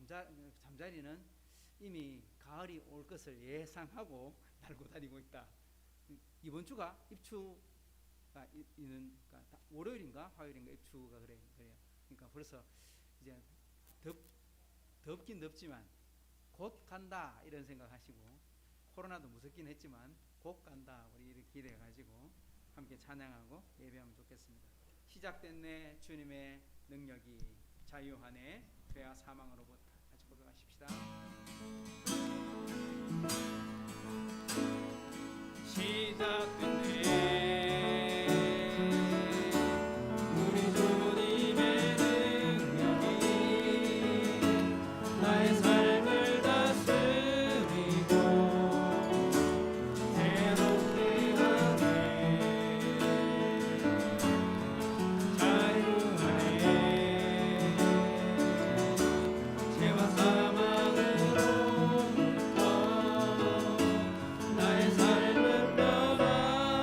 잠자리는 이미 가을이 올 것을 예상하고 날고 다니고 있다. 이번 주가 입추가 있는, 그러니까 월요일인가 화요일인가 입추가 그래요. 그러니까 벌써 이제 덥긴 덥지만 곧 간다 이런 생각하시고, 코로나도 무섭긴 했지만 곧 간다 우리 이렇게 기대해가지고 함께 찬양하고 예배하면 좋겠습니다. 시작됐네 주님의 능력이, 자유하네 죄와 사망으로부터. 같이 고백하십시다. 시작됐네 우리 주님의 능력이 나의 삶을 다스리고 새롭게 하네. 자유하네 죄와 사망으로부터 나의 삶은 변화되고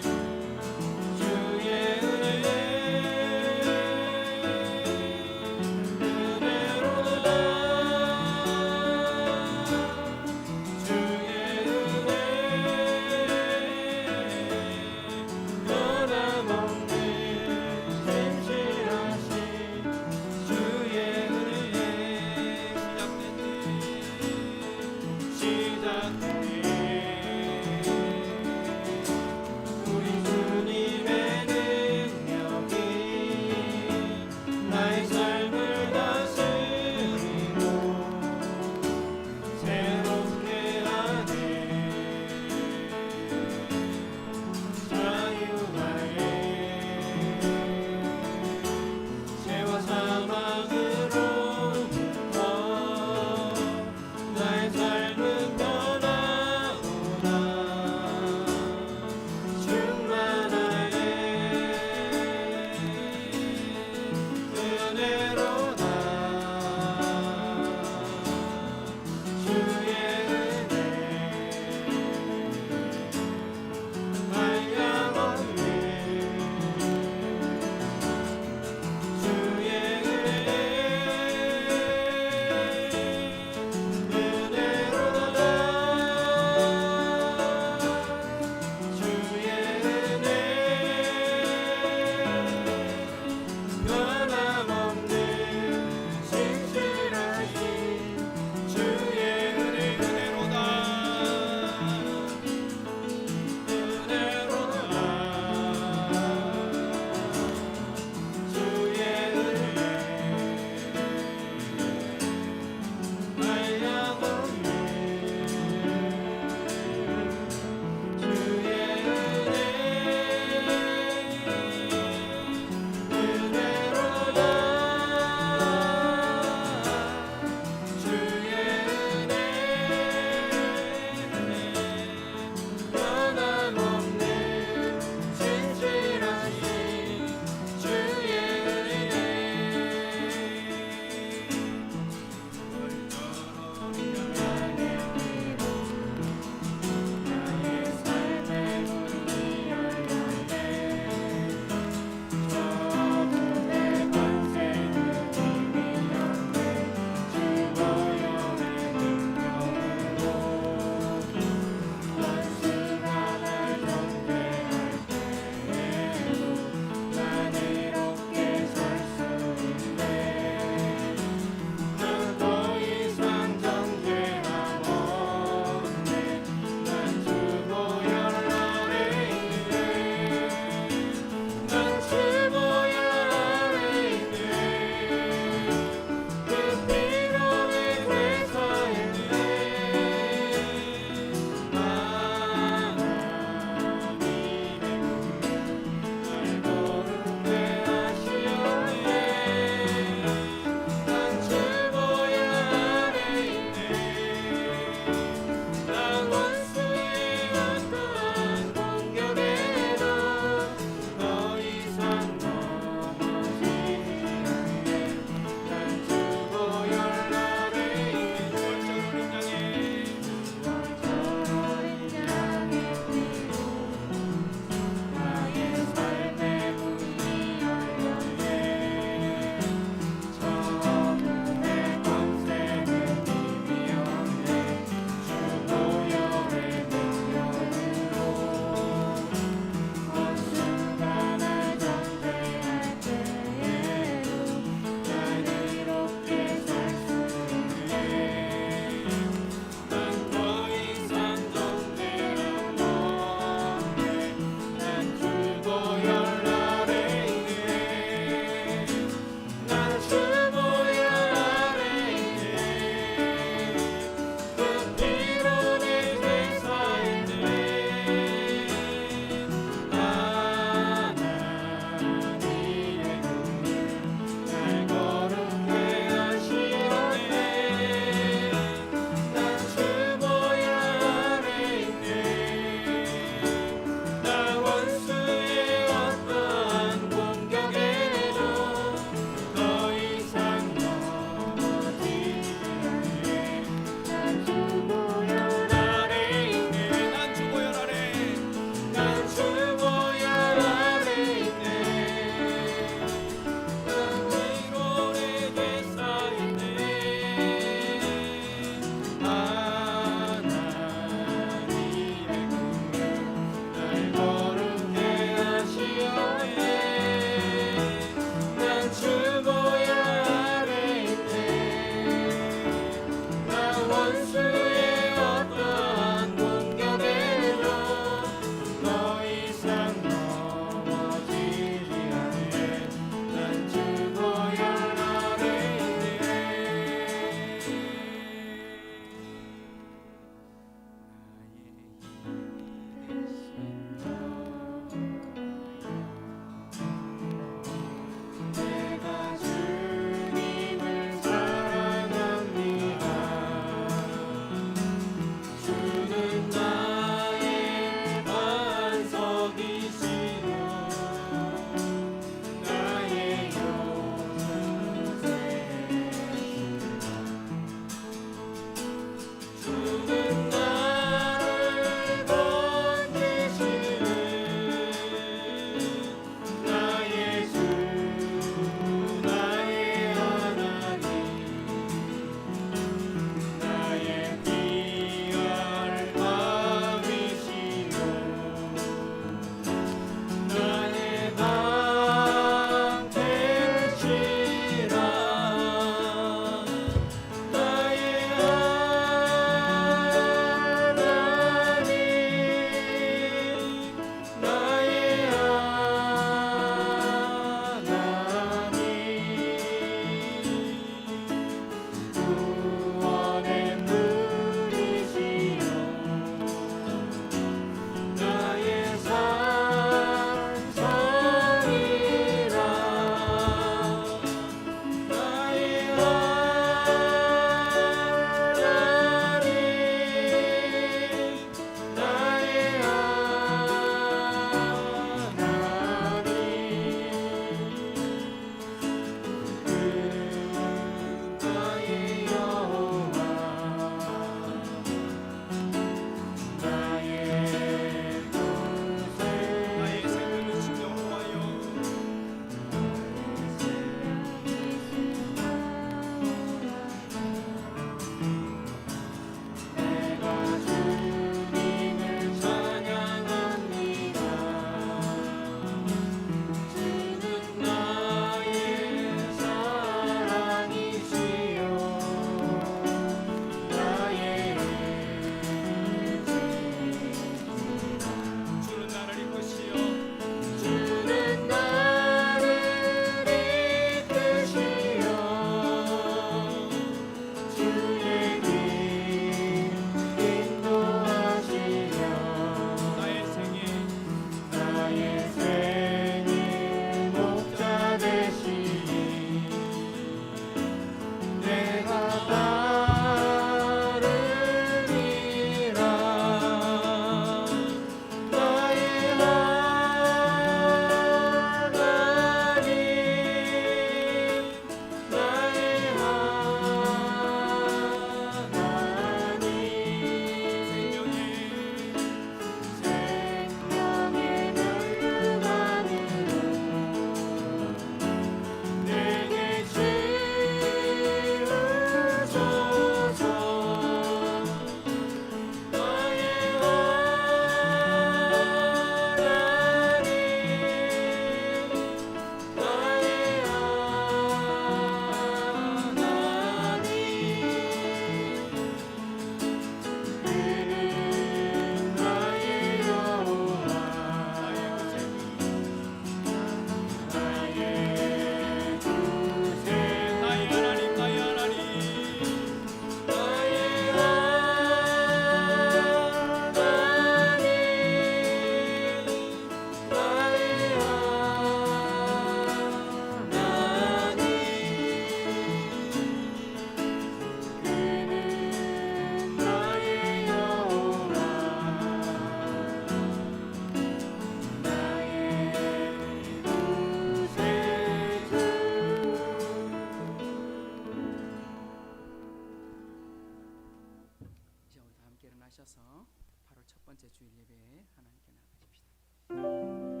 일어나셔서 바로 첫 번째 주일 예배에 하나님께 나아가십시다.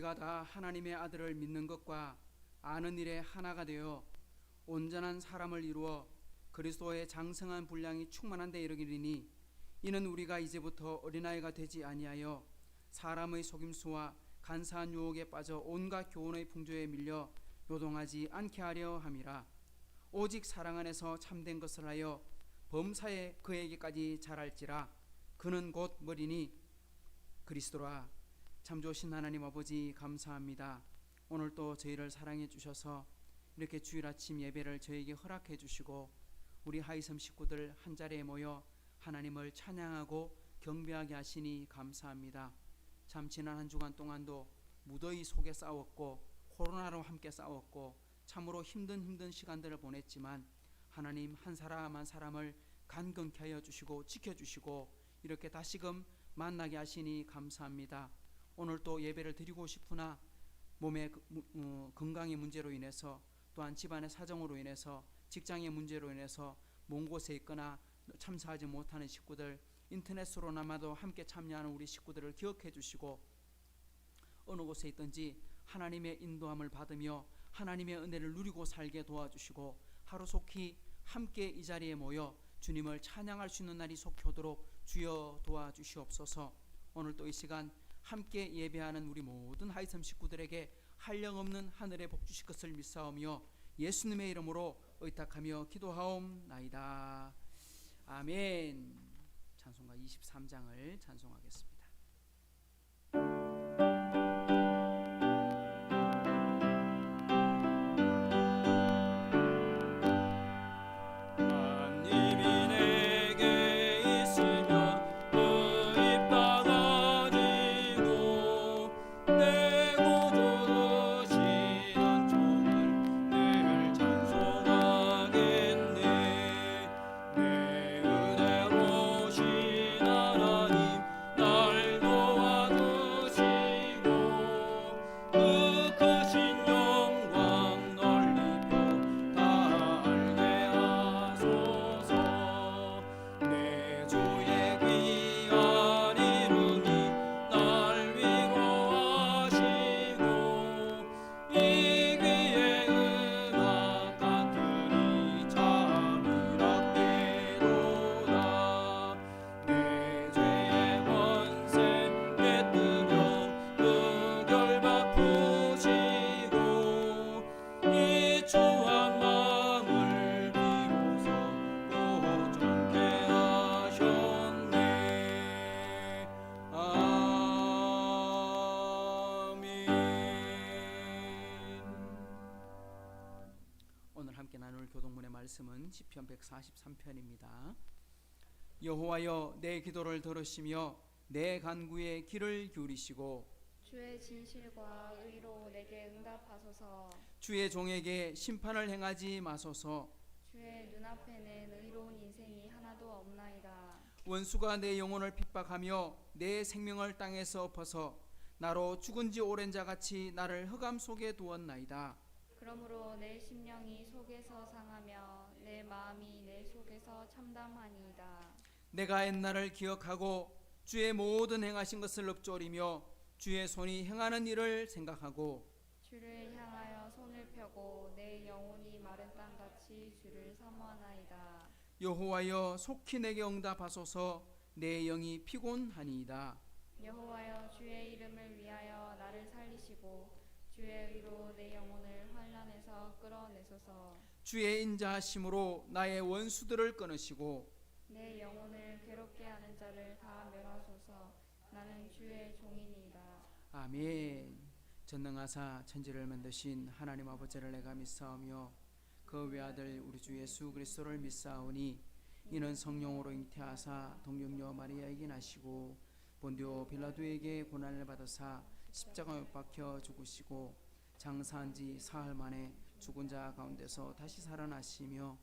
우리가 다 하나님의 아들을 믿는 것과 아는 일에 하나가 되어 온전한 사람을 이루어 그리스도의 장성한 분량이 충만한 데 이르기리니 이는 우리가 이제부터 어린아이가 되지 아니하여 사람의 속임수와 간사한 유혹에 빠져 온갖 교훈의 풍조에 밀려 요동하지 않게 하려 함이라. 오직 사랑 안에서 참된 것을 하여 범사에 그에게까지 자랄지라. 그는 곧 머리니 그리스도라. 참 좋으신 하나님 아버지 감사합니다. 오늘 또 저희를 사랑해 주셔서 이렇게 주일 아침 예배를 저에게 허락해 주시고 우리 하이섬 식구들 한자리에 모여 하나님을 찬양하고 경배하게 하시니 감사합니다. 참 지난 한 주간 동안도 무더위 속에 싸웠고 코로나로 함께 싸웠고 참으로 힘든 시간들을 보냈지만 하나님 한 사람 한 사람을 간근케 하여 주시고 지켜주시고 이렇게 다시금 만나게 하시니 감사합니다. 오늘 또 예배를 드리고 싶으나 몸의 건강의 문제로 인해서 또한 집안의 사정으로 인해서 직장의 문제로 인해서 먼 곳에 있거나 참사하지 못하는 식구들, 인터넷으로나마도 함께 참여하는 우리 식구들을 기억해 주시고 어느 곳에 있든지 하나님의 인도함을 받으며 하나님의 은혜를 누리고 살게 도와주시고 하루속히 함께 이 자리에 모여 주님을 찬양할 수 있는 날이 속히 오도록 주여 도와주시옵소서. 오늘 또 이 시간 함께 예배하는 우리 모든 하이섬 식구들에게 한량없는 하늘의 복 주실 것을 믿사오며 예수님의 이름으로 의탁하며 기도하옵나이다. 아멘. 찬송가 23장을 찬송하겠습니다. 말씀은 시편 143편입니다. 여호와여 내 기도를 들으시며 내 간구에 귀를 기울이시고 주의 진실과 의로 내게 응답하소서. 주의 종에게 심판을 행하지 마소서. 주의 눈앞에는 의로운 인생이 하나도 없나이다. 원수가 내 영혼을 핍박하며 내 생명을 땅에서 벗어 나로 죽은 지 오랜 자같이 나를 흑암 속에 두었나이다. 그러므로 내 심령이 속에서 상하며 내 마음이 내 속에서 참담하니이다. 내가 옛날을 기억하고 주의 모든 행하신 것을 읊조리며 주의 손이 행하는 일을 생각하고 주를 향하여 손을 펴고 내 영혼이 마른 땅같이 주를 사모하나이다. 여호와여 속히 내게 응답하소서. 내 영이 피곤하니이다. 여호와여 주의 이름을 위하여 나를 살리시고 주의 의로 내 영혼을 환난에서 끌어내소서. 주의 인자하심으로 나의 원수들을 끊으시고 내 영혼을 괴롭게 하는 자를 다 멸하소서. 나는 주의 종이니이다. 아멘. 전능하사 천지를 만드신 하나님 아버지를 내가 믿사오며 그 외아들 우리 주 예수 그리스도를 믿사오니 이는 성령으로 잉태하사 동정녀 마리아에게 나시고 본디오 빌라도에게 고난을 받으사 십자가에 못 박혀 죽으시고 장사한 지 사흘 만에 죽은 자 가운데서 다시 살아나시며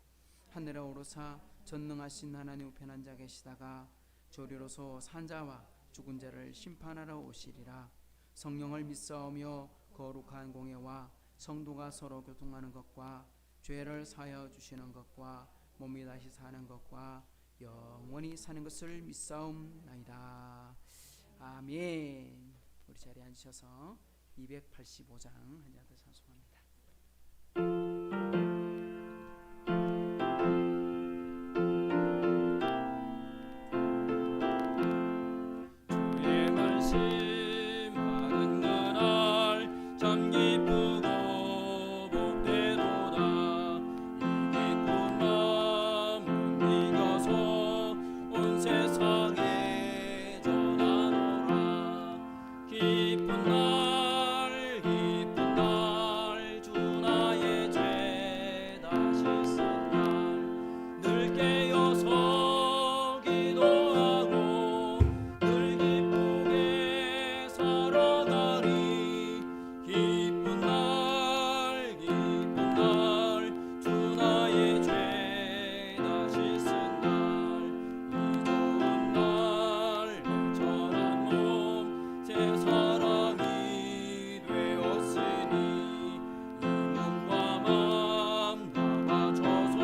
하늘에 오르사 전능하신 하나님 우편에 앉아 계시다가 조리로서 산자와 죽은 자를 심판하러 오시리라. 성령을 믿사오며 거룩한 공예와 성도가 서로 교통하는 것과 죄를 사하여 주시는 것과 몸이 다시 사는 것과 영원히 사는 것을 믿사옵나이다. 아멘. 우리 자리에 앉으셔서 285장 한 장 더 찬송합니다. 주의 말씀 하는 그날 참 기쁘고 복되도다. 이 기쁜 마음은 이가서 온 세상에 전하노라. 기쁜 날 주 나의 죄 다시 쓴 날 늘 깨어서 기도하고 늘 기쁘게 살아가리. 기쁜 날 주 나의 죄 다시 쓴 날 이 좋은 날 처럼 몸 새 사람이 되었으니 이문과 맘 다 바쳐서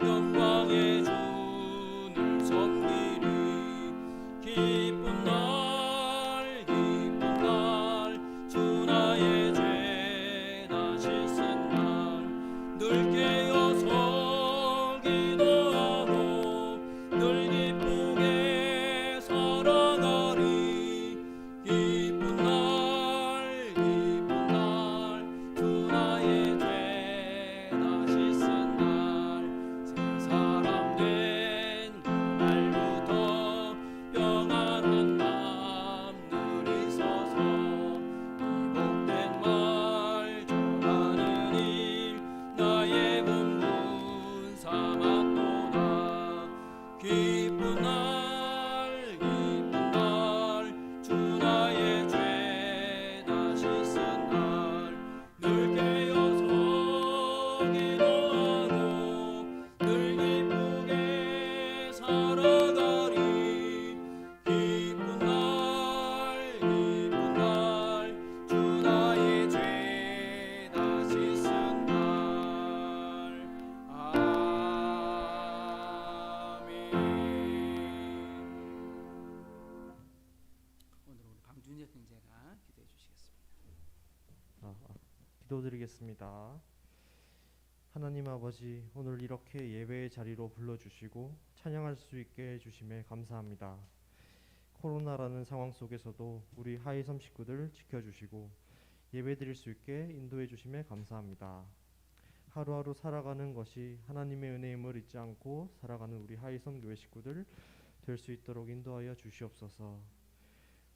영광의 주를 섬기리. 기쁜 날 주 나의 죄 다시 쓴 날 늘 깨어서 기도하고 늘 기쁘게 살아가리. 기쁜 날 주 나의 죄 다시 쓴 날 새 사람 된 그날부터 평안한 맘 늘 있어서 이 복된 말 전하는 일 나의 본분 삼았도다. 기쁜 날 주 나의 죄 다시 쓴 날 늘 깨어서 기도하고 늘 기쁘게 살아가리. 기쁜 날 주 나의 죄 다시 쓴 날. 아멘. 오늘 우리 방준혁 형제가 기도해 주시겠습니다. 기도드리겠습니다. 하나님 아버지, 오늘 이렇게 예배의 자리로 불러주시고 찬양할 수 있게 해주심에 감사합니다. 코로나라는 상황 속에서도 우리 하이섬 식구들 지켜주시고 예배드릴 수 있게 인도해 주심에 감사합니다. 하루하루 살아가는 것이 하나님의 은혜임을 잊지 않고 살아가는 우리 하이섬 교회 식구들 될 수 있도록 인도하여 주시옵소서.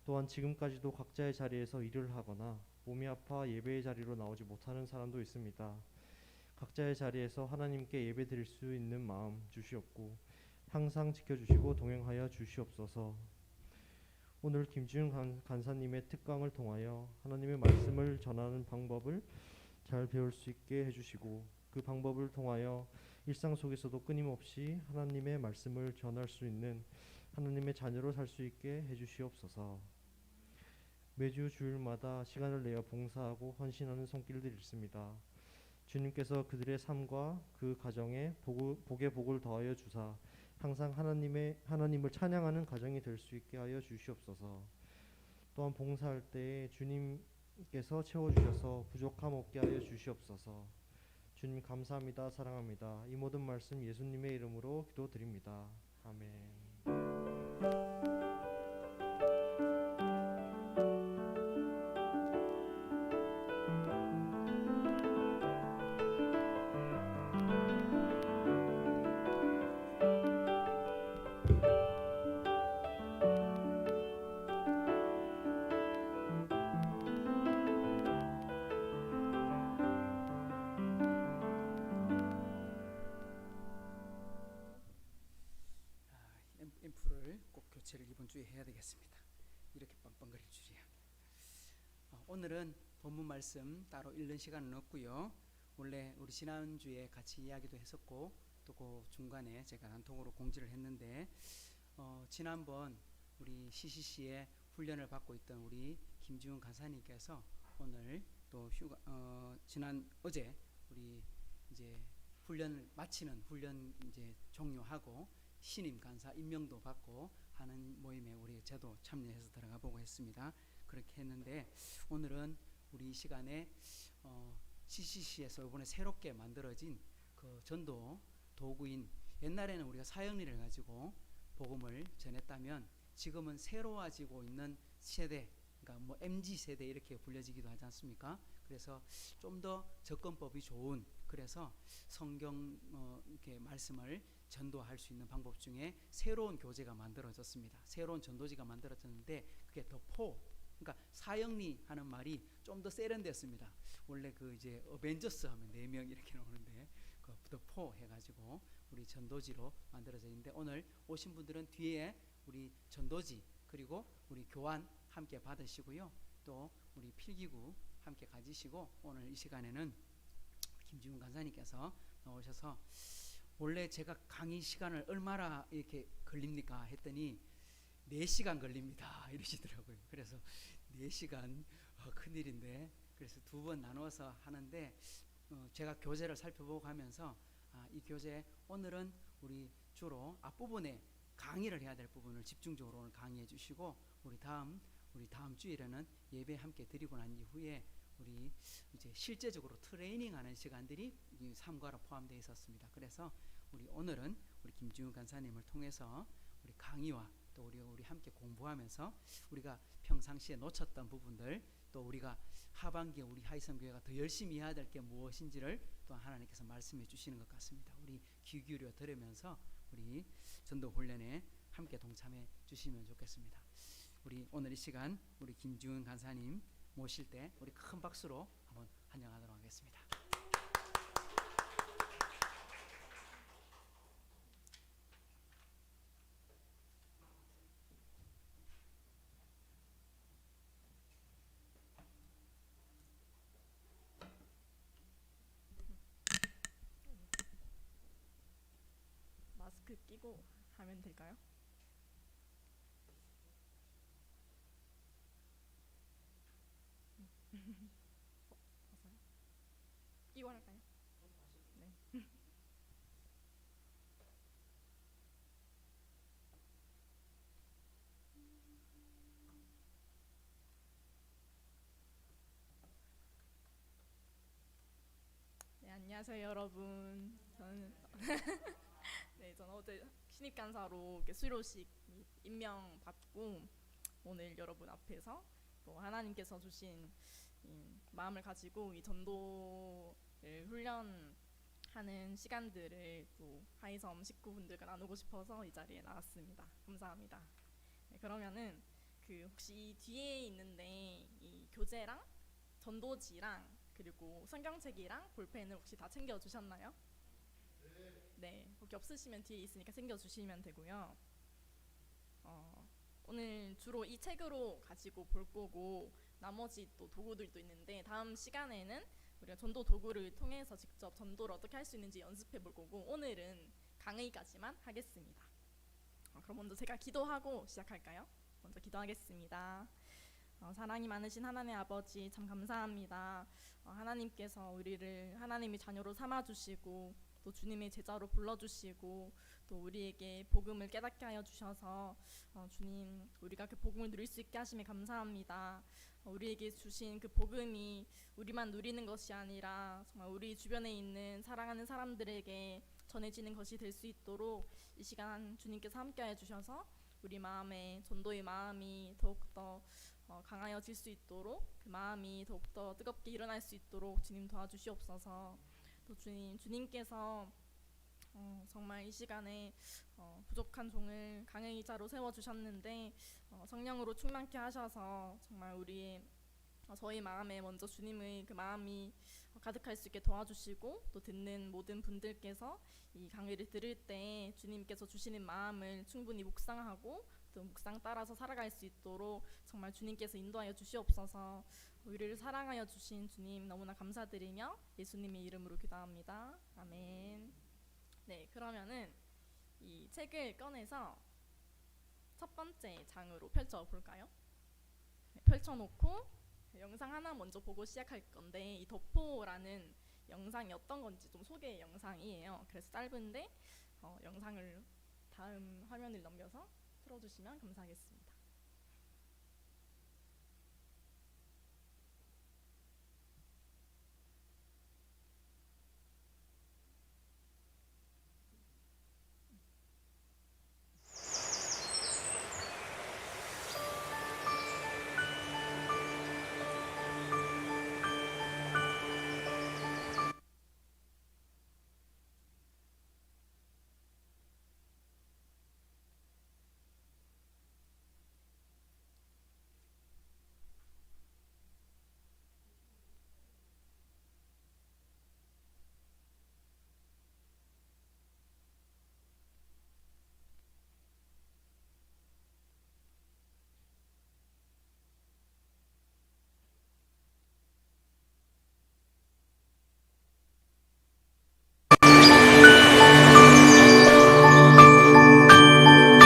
또한 지금까지도 각자의 자리에서 일을 하거나 몸이 아파 예배의 자리로 나오지 못하는 사람도 있습니다. 각자의 자리에서 하나님께 예배드릴 수 있는 마음 주시옵고 항상 지켜주시고 동행하여 주시옵소서. 오늘 김지훈 간사님의 특강을 통하여 하나님의 말씀을 전하는 방법을 잘 배울 수 있게 해주시고 그 방법을 통하여 일상 속에서도 끊임없이 하나님의 말씀을 전할 수 있는 하나님의 자녀로 살 수 있게 해주시옵소서. 매주 주일마다 시간을 내어 봉사하고 헌신하는 손길들이 있습니다. 주님께서 그들의 삶과 그 가정에 복의 복을 더하여 주사 항상 하나님을 찬양하는 가정이 될 수 있게 하여 주시옵소서. 또한 봉사할 때에 주님께서 채워주셔서 부족함 없게 하여 주시옵소서. 주님 감사합니다. 사랑합니다. 이 모든 말씀 예수님의 이름으로 기도드립니다. 아멘. 앰프를 꼭 교체를 이번 주에 해야 되겠습니다. 이렇게 빵빵거릴 줄이야. 오늘은 본문 말씀 따로 읽는 시간은 없고요. 원래 우리 지난주에 같이 이야기도 했었고 또 그 중간에 제가 단통으로 공지를 했는데 지난번 우리 CCC에 훈련을 받고 있던 우리 김지훈 간사님께서 오늘 또 어제 우리 이제 훈련을 마치는 훈련 이제 종료하고 신임 간사 임명도 받고 하는 모임에 우리 저도 참여해서 들어가 보고 했습니다. 그렇게 했는데 오늘은 우리 이 시간에 CCC에서 이번에 새롭게 만들어진 그 전도 도구인, 옛날에는 우리가 사형리를 가지고 복음을 전했다면 지금은 새로워지고 있는 세대, 그러니까 뭐 MZ 세대 이렇게 불려지기도 하지 않습니까? 그래서 좀 더 접근법이 좋은, 그래서 성경 이렇게 말씀을 전도할 수 있는 방법 중에 새로운 교재가 만들어졌습니다. 새로운 전도지가 만들어졌는데 그게 그러니까 사형리 하는 말이 좀 더 세련됐습니다. 원래 그 이제 어벤져스 하면 4명 이렇게 나오는데 그 더4 해가지고 우리 전도지로 만들어져 있는데 오늘 오신 분들은 뒤에 우리 전도지 그리고 우리 교환 함께 받으시고요. 또 우리 필기구 함께 가지시고 오늘 이 시간에는 김지훈 간사님께서 나오셔서 원래 제가 강의 시간을 얼마나 이렇게 걸립니까 했더니 4시간 걸립니다 이러시더라고요. 그래서 4시간 큰일인데 그래서 2번 나눠서 하는데 제가 교재를 살펴보고 가면서 이 교재 오늘은 우리 주로 앞부분에 강의를 해야 될 부분을 집중적으로 오늘 강의해 주시고 우리 다음 주일에는 예배 함께 드리고 난 이후에 우리 이제 실제적으로 트레이닝하는 시간들이 이 3과로 포함되어 있었습니다. 그래서 우리 오늘은 우리 김지훈 간사님을 통해서 우리 강의와 또 우리 함께 공부하면서 우리가 평상시에 놓쳤던 부분들 또 우리가 하반기에 우리 하이성교회가 더 열심히 해야 될 게 무엇인지를 또 하나님께서 말씀해 주시는 것 같습니다. 우리 귀 기울여 들으면서 우리 전도 훈련에 함께 동참해 주시면 좋겠습니다. 우리 오늘 이 시간 우리 김지훈 간사님 모실 때 우리 큰 박수로 한번 환영하도록 하겠습니다. 마스크 끼고 하면 될까요? 벗어요? 끼고 할까요? 네. 네, 안녕하세요 여러분. 저는 저는 어제 신입 간사로 이렇게 수료식 임명 받고 오늘 여러분 앞에서 또 하나님께서 주신 마음을 가지고 이 전도를 훈련하는 시간들을 또 하이섬 식구분들과 나누고 싶어서 이 자리에 나왔습니다. 감사합니다. 네, 그러면은 그 혹시 이 뒤에 있는데 이 교재랑 전도지랑 그리고 성경책이랑 볼펜을 혹시 다 챙겨 주셨나요? 네, 혹시 없으시면 뒤에 있으니까 챙겨주시면 되고요. 오늘 주로 이 책으로 가지고 볼 거고 나머지 또 도구들도 있는데 다음 시간에는 우리가 전도 도구를 통해서 직접 전도를 어떻게 할 수 있는지 연습해 볼 거고 오늘은 강의까지만 하겠습니다. 그럼 먼저 제가 기도하고 시작할까요? 먼저 기도하겠습니다. 사랑이 많으신 하나님의 아버지 참 감사합니다. 하나님께서 우리를 하나님의 자녀로 삼아주시고 또 주님의 제자로 불러주시고 또 우리에게 복음을 깨닫게 하여 주셔서 주님 우리가 그 복음을 누릴 수 있게 하심에 감사합니다. 우리에게 주신 그 복음이 우리만 누리는 것이 아니라 정말 우리 주변에 있는 사랑하는 사람들에게 전해지는 것이 될 수 있도록 이 시간 주님께서 함께하여 주셔서 우리 마음에 전도의 마음이 더욱더 강하여질 수 있도록 그 마음이 더욱더 뜨겁게 일어날 수 있도록 주님 도와주시옵소서. 또 주님께서 정말 이 시간에 부족한 종을 강의자로 세워주셨는데 성령으로 충만케 하셔서 정말 우리의 저희 마음에 먼저 주님의 그 마음이 가득할 수 있게 도와주시고, 또 듣는 모든 분들께서 이 강의를 들을 때 주님께서 주시는 마음을 충분히 묵상하고 또 묵상 따라서 살아갈 수 있도록 정말 주님께서 인도하여 주시옵소서. 우리를 사랑하여 주신 주님 너무나 감사드리며 예수님의 이름으로 기도합니다. 아멘. 네, 그러면은 이 책을 꺼내서 첫 번째 장으로 펼쳐볼까요? 네, 펼쳐놓고 영상 하나 먼저 보고 시작할 건데, 이 덕포라는 영상이 어떤 건지 좀 소개 영상이에요. 그래서 짧은데 영상을 다음 화면을 넘겨서 틀어주시면 감사하겠습니다.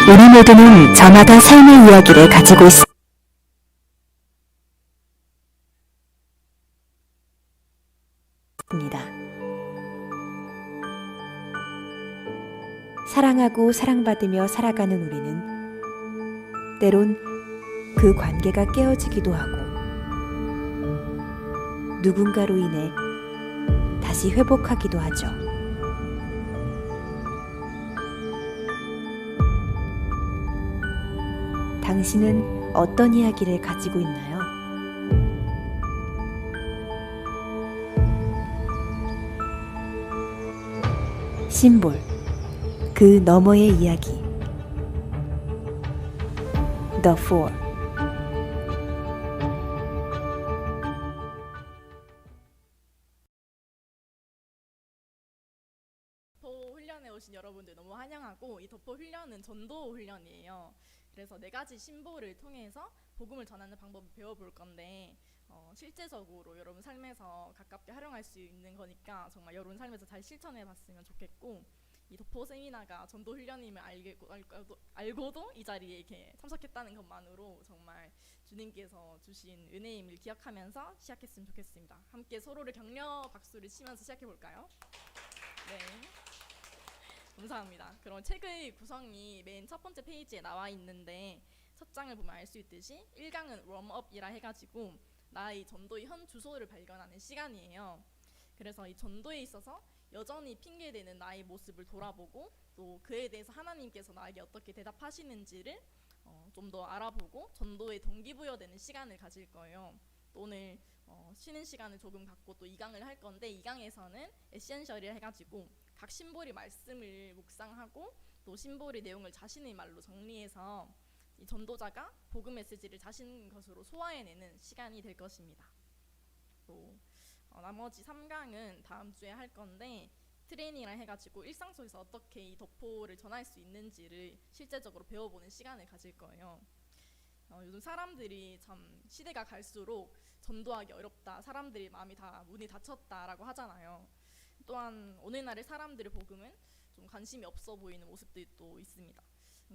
우리 모두는 저마다 삶의 이야기를 가지고 있습니다. 사랑하고 사랑받으며 살아가는 우리는 때론 그 관계가 깨어지기도 하고 누군가로 인해 다시 회복하기도 하죠. 당신은 어떤 이야기를 가지고 있나요? 심볼, 그 너머의 이야기. The Four. 덕포 훈련에 오신 여러분들 너무 환영하고, 이 덕포 훈련은 전도 훈련이에요. 그래서 4가지 심볼을 통해서 복음을 전하는 방법을 배워볼 건데, 실제적으로 여러분 삶에서 가깝게 활용할 수 있는 거니까 정말 여러분 삶에서 잘 실천해 봤으면 좋겠고, 이 덕포 세미나가 전도 훈련임을 알고도 이 자리에 이렇게 참석했다는 것만으로 정말 주님께서 주신 은혜임을 기억하면서 시작했으면 좋겠습니다. 함께 서로를 격려 박수를 치면서 시작해 볼까요? 네. 감사합니다. 그럼 책의 구성이 맨 첫 번째 페이지에 나와 있는데, 첫 장을 보면 알 수 있듯이 1강은 웜업이라 해가지고 나의 전도의 현 주소를 발견하는 시간이에요. 그래서 이 전도에 있어서 여전히 핑계대는 나의 모습을 돌아보고, 또 그에 대해서 하나님께서 나에게 어떻게 대답하시는지를 좀 더 알아보고 전도에 동기부여되는 시간을 가질 거예요. 또 오늘 쉬는 시간을 조금 갖고 또 2강을 할 건데, 2강에서는 에센셜이라 해가지고 각 심볼이 말씀을 묵상하고 또 심볼의 내용을 자신의 말로 정리해서 이 전도자가 복음 메시지를 자신 것으로 소화해내는 시간이 될 것입니다. 또 나머지 3강은 다음 주에 할 건데, 트레이닝이라 해가지고 일상 속에서 어떻게 이 덕포를 전할 수 있는지를 실제적으로 배워보는 시간을 가질 거예요. 요즘 사람들이 참 시대가 갈수록 전도하기 어렵다, 사람들이 마음이 다 문이 닫혔다라고 하잖아요. 또한 오늘날의 사람들의 복음은 좀 관심이 없어 보이는 모습들도 있습니다.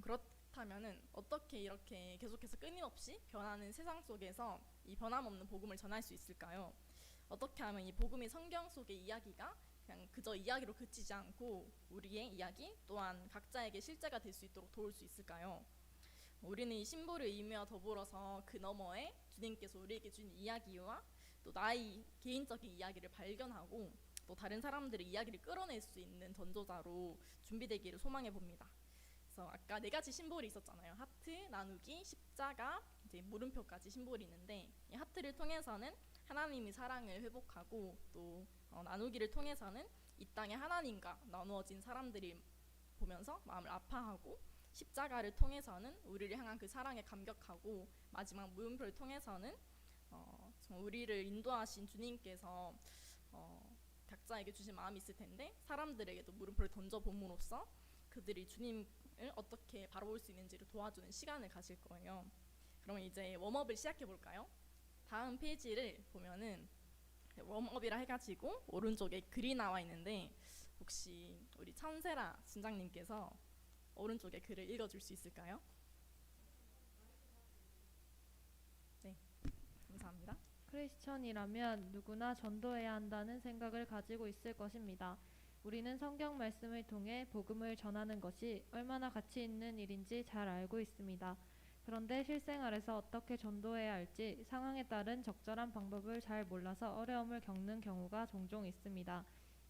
그렇다면은 어떻게 이렇게 계속해서 끊임없이 변하는 세상 속에서 이 변함없는 복음을 전할 수 있을까요? 어떻게 하면 이 복음의 성경 속의 이야기가 그냥 그저 이야기로 그치지 않고 우리의 이야기 또한 각자에게 실제가 될 수 있도록 도울 수 있을까요? 우리는 이 심볼의 의미와 더불어서 그 너머에 주님께서 우리에게 준 이야기와 또 나의 개인적인 이야기를 발견하고 또 다른 사람들의 이야기를 끌어낼 수 있는 전도자로 준비되기를 소망해 봅니다. 그래서 아까 4가지 심볼이 있었잖아요. 하트, 나누기, 십자가, 이제 물음표까지 심볼이 있는데, 이 하트를 통해서는 하나님의 사랑을 회복하고, 또 나누기를 통해서는 이 땅에 하나님과 나누어진 사람들이 보면서 마음을 아파하고, 십자가를 통해서는 우리를 향한 그 사랑에 감격하고, 마지막 물음표를 통해서는 우리를 인도하신 주님께서 각자에게 주신 마음이 있을 텐데 사람들에게도 물음표를 던져봄으로써 그들이 주님을 어떻게 바라볼 수 있는지를 도와주는 시간을 가질 거예요. 그러면 이제 웜업을 시작해 볼까요? 다음 페이지를 보면은 웜업이라 해가지고 오른쪽에 글이 나와 있는데 혹시 우리 천세라 진장님께서 오른쪽에 글을 읽어줄 수 있을까요? 네, 감사합니다. 크리스천이라면 누구나 전도해야 한다는 생각을 가지고 있을 것입니다. 우리는 성경 말씀을 통해 복음을 전하는 것이 얼마나 가치 있는 일인지 잘 알고 있습니다. 그런데 실생활에서 어떻게 전도해야 할지 상황에 따른 적절한 방법을 잘 몰라서 어려움을 겪는 경우가 종종 있습니다.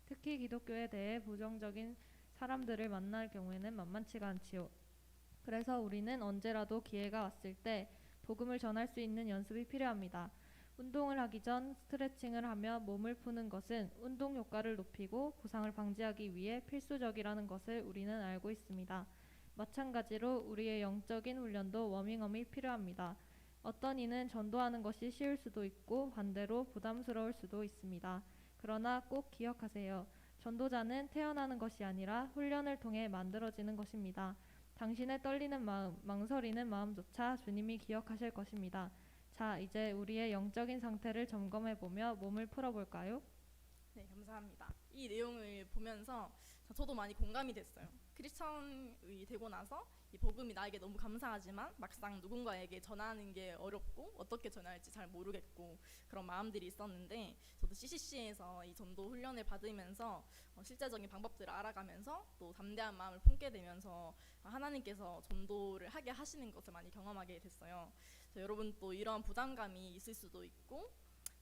특히 기독교에 대해 부정적인 사람들을 만날 경우에는 만만치가 않지요. 그래서 우리는 언제라도 기회가 왔을 때 복음을 전할 수 있는 연습이 필요합니다. 운동을 하기 전 스트레칭을 하며 몸을 푸는 것은 운동 효과를 높이고 부상을 방지하기 위해 필수적이라는 것을 우리는 알고 있습니다. 마찬가지로 우리의 영적인 훈련도 워밍업이 필요합니다. 어떤 이는 전도하는 것이 쉬울 수도 있고 반대로 부담스러울 수도 있습니다. 그러나 꼭 기억하세요. 전도자는 태어나는 것이 아니라 훈련을 통해 만들어지는 것입니다. 당신의 떨리는 마음, 망설이는 마음조차 주님이 기억하실 것입니다. 자, 이제 우리의 영적인 상태를 점검해보며 몸을 풀어볼까요? 네, 감사합니다. 이 내용을 보면서 저도 많이 공감이 됐어요. 크리스천이 되고 나서 이 복음이 나에게 너무 감사하지만 막상 누군가에게 전하는 게 어렵고 어떻게 전해야 할지 잘 모르겠고 그런 마음들이 있었는데 저도 CCC에서 이 전도 훈련을 받으면서 실제적인 방법들을 알아가면서 또 담대한 마음을 품게 되면서 하나님께서 전도를 하게 하시는 것을 많이 경험하게 됐어요. 여러분 또 이러한 부담감이 있을 수도 있고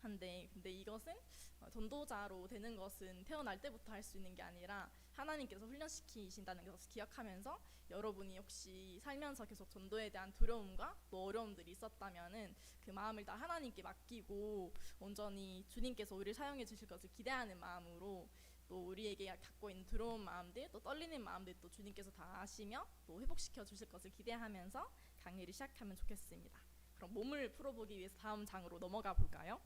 한데 근데 이것은 전도자로 되는 것은 태어날 때부터 할 수 있는 게 아니라 하나님께서 훈련시키신다는 것을 기억하면서 여러분이 혹시 살면서 계속 전도에 대한 두려움과 또 어려움들이 있었다면은 그 마음을 다 하나님께 맡기고 온전히 주님께서 우리를 사용해 주실 것을 기대하는 마음으로 또 우리에게 갖고 있는 두려운 마음들 또 떨리는 마음들 또 주님께서 다 아시며 또 회복시켜 주실 것을 기대하면서 강의를 시작하면 좋겠습니다. 그럼 몸을 풀어보기 위해서 다음 장으로 넘어가 볼까요?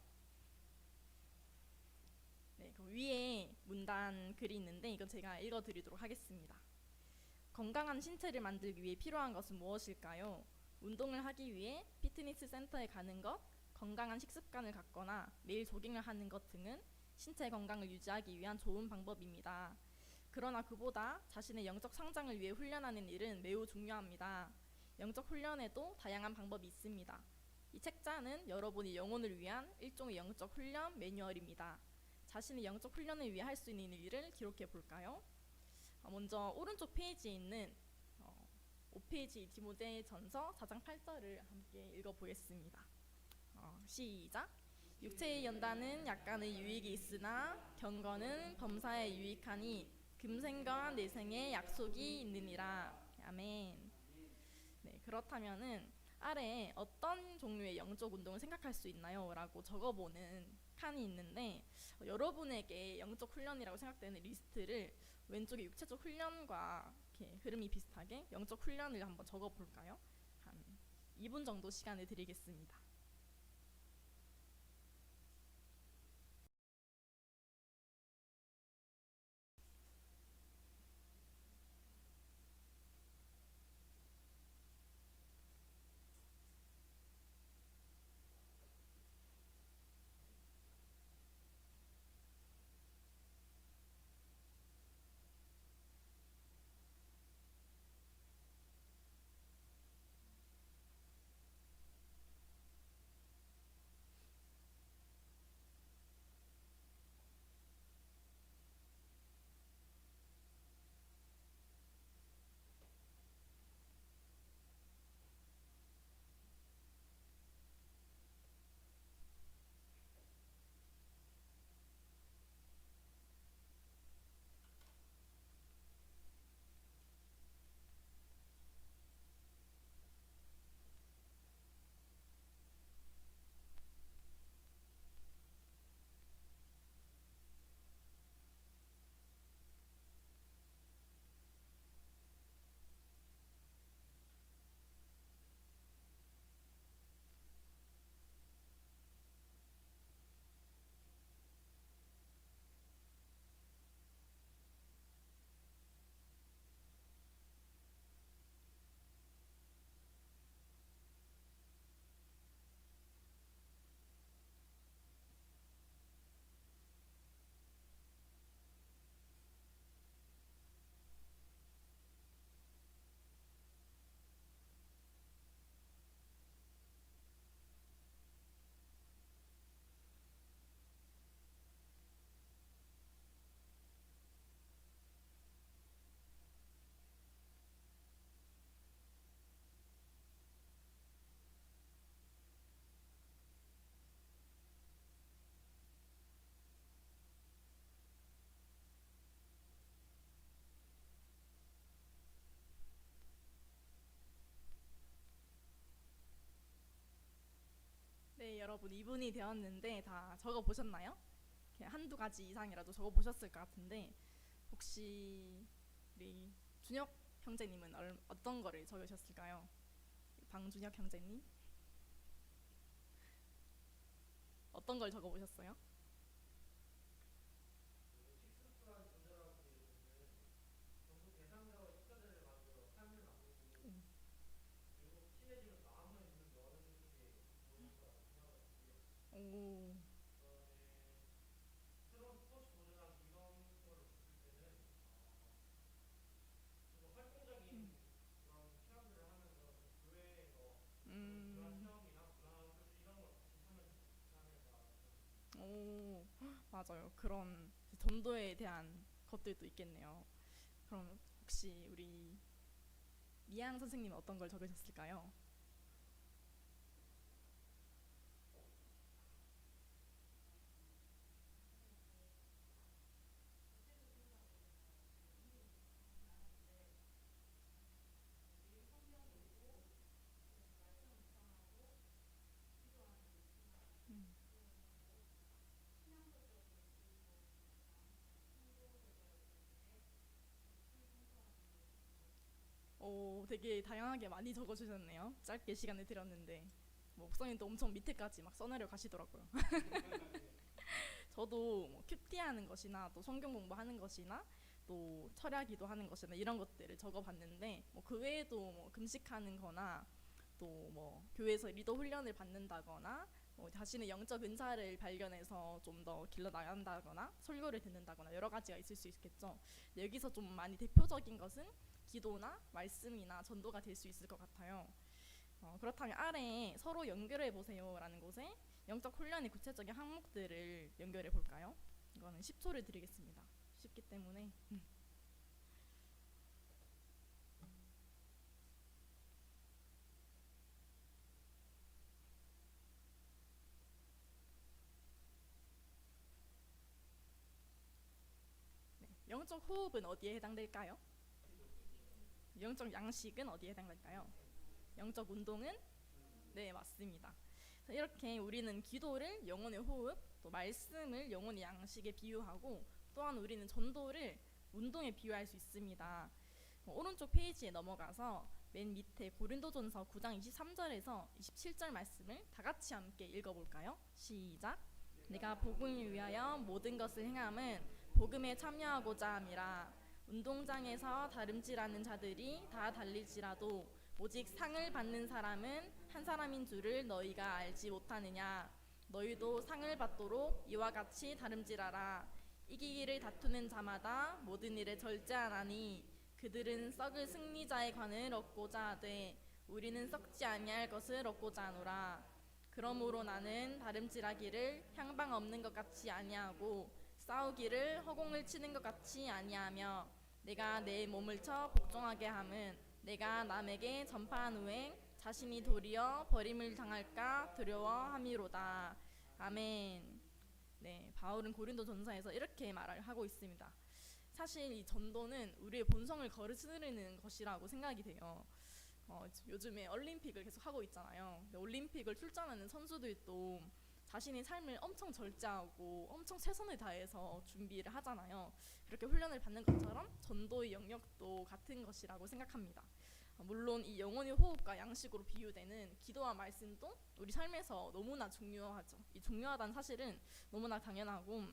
네, 그럼 위에 문단 글이 있는데 이건 제가 읽어드리도록 하겠습니다. 건강한 신체를 만들기 위해 필요한 것은 무엇일까요? 운동을 하기 위해 피트니스 센터에 가는 것, 건강한 식습관을 갖거나 매일 조깅을 하는 것 등은 신체 건강을 유지하기 위한 좋은 방법입니다. 그러나 그보다 자신의 영적 성장을 위해 훈련하는 일은 매우 중요합니다. 영적 훈련에도 다양한 방법이 있습니다. 이 책자는 여러분이 영혼을 위한 일종의 영적 훈련 매뉴얼입니다. 자신의 영적 훈련을 위해 할 수 있는 일을 기록해 볼까요? 먼저 오른쪽 페이지에 있는 5페이지 디모데전서 4장 8절을 함께 읽어보겠습니다. 시작! 육체의 연단은 약간의 유익이 있으나 경건은 범사에 유익하니 금생과 내생에 약속이 있느니라. 아멘. 네, 그렇다면은 아래에 어떤 종류의 영적 운동을 생각할 수 있나요? 라고 적어보는 칸이 있는데 여러분에게 영적 훈련이라고 생각되는 리스트를 왼쪽에 육체적 훈련과 이렇게 흐름이 비슷하게 영적 훈련을 한번 적어볼까요? 한 2분 정도 시간을 드리겠습니다. 여러분 2분이 되었는데 다 적어 보셨나요? 한두 가지 이상이라도 적어 보셨을 것 같은데 혹시 우리 준혁 형제님은 어떤 거를 적으셨을까요? 방준혁 형제님 어떤 걸 적어 보셨어요? 오. 오, 맞아요. 그런 전도에 대한 것들도 있겠네요. 그럼 혹시 우리 미양 선생님은 어떤 걸 적으셨을까요? 오, 되게 다양하게 많이 적어주셨네요. 짧게 시간을 들였는데 뭐 목사님도 엄청 밑에까지 막 써내려 가시더라고요. 저도 뭐 큐티하는 것이나 또 성경 공부하는 것이나 또 철야기도 하는 것이나 이런 것들을 적어봤는데 뭐 그 외에도 뭐 금식하는 거나 또 뭐 교회에서 리더 훈련을 받는다거나 뭐 자신의 영적 은사를 발견해서 좀 더 길러 나간다거나 설교를 듣는다거나 여러 가지가 있을 수 있겠죠. 근데 여기서 좀 많이 대표적인 것은 기도나 말씀이나 전도가 될 수 있을 것 같아요. 그렇다면 아래에 서로 연결해 보세요라는 곳에 영적 훈련의 구체적인 항목들을 연결해 볼까요? 이거는 10초를 드리겠습니다. 쉽기 때문에. 네, 영적 호흡은 어디에 해당될까요? 영적 양식은 어디에 해당될까요? 영적 운동은? 네, 맞습니다. 이렇게 우리는 기도를 영혼의 호흡, 또 말씀을 영혼의 양식에 비유하고 또한 우리는 전도를 운동에 비유할 수 있습니다. 오른쪽 페이지에 넘어가서 맨 밑에 고린도전서 9장 23절에서 27절 말씀을 다 같이 함께 읽어볼까요? 시작! 내가 복음을 위하여 모든 것을 행함은 복음에 참여하고자 함이라. 운동장에서 다름질하는 자들이 다 달릴지라도 오직 상을 받는 사람은 한 사람인 줄을 너희가 알지 못하느냐. 너희도 상을 받도록 이와 같이 다름질하라. 이기기를 다투는 자마다 모든 일에 절제하나니 그들은 썩을 승리자의 관을 얻고자 하되 우리는 썩지 아니할 것을 얻고자 하노라. 그러므로 나는 다름질하기를 향방 없는 것 같이 아니하고 싸우기를 허공을 치는 것 같이 아니하며 내가 내 몸을 쳐 복종하게 함은 내가 남에게 전파한 후에 자신이 도리어 버림을 당할까 두려워함이로다. 아멘. 네, 바울은 고린도전서에서 이렇게 말을 하고 있습니다. 사실 이 전도는 우리의 본성을 거스르는 것이라고 생각이 돼요. 요즘에 올림픽을 계속 하고 있잖아요. 근데 올림픽을 출전하는 선수들도 자신의 삶을 엄청 절제하고 엄청 최선을 다해서 준비를 하잖아요. 그렇게 훈련을 받는 것처럼 전도의 영역도 같은 것이라고 생각합니다. 물론 이 영혼의 호흡과 양식으로 비유되는 기도와 말씀도 우리 삶에서 너무나 중요하죠. 이 중요하다는 사실은 너무나 당연하고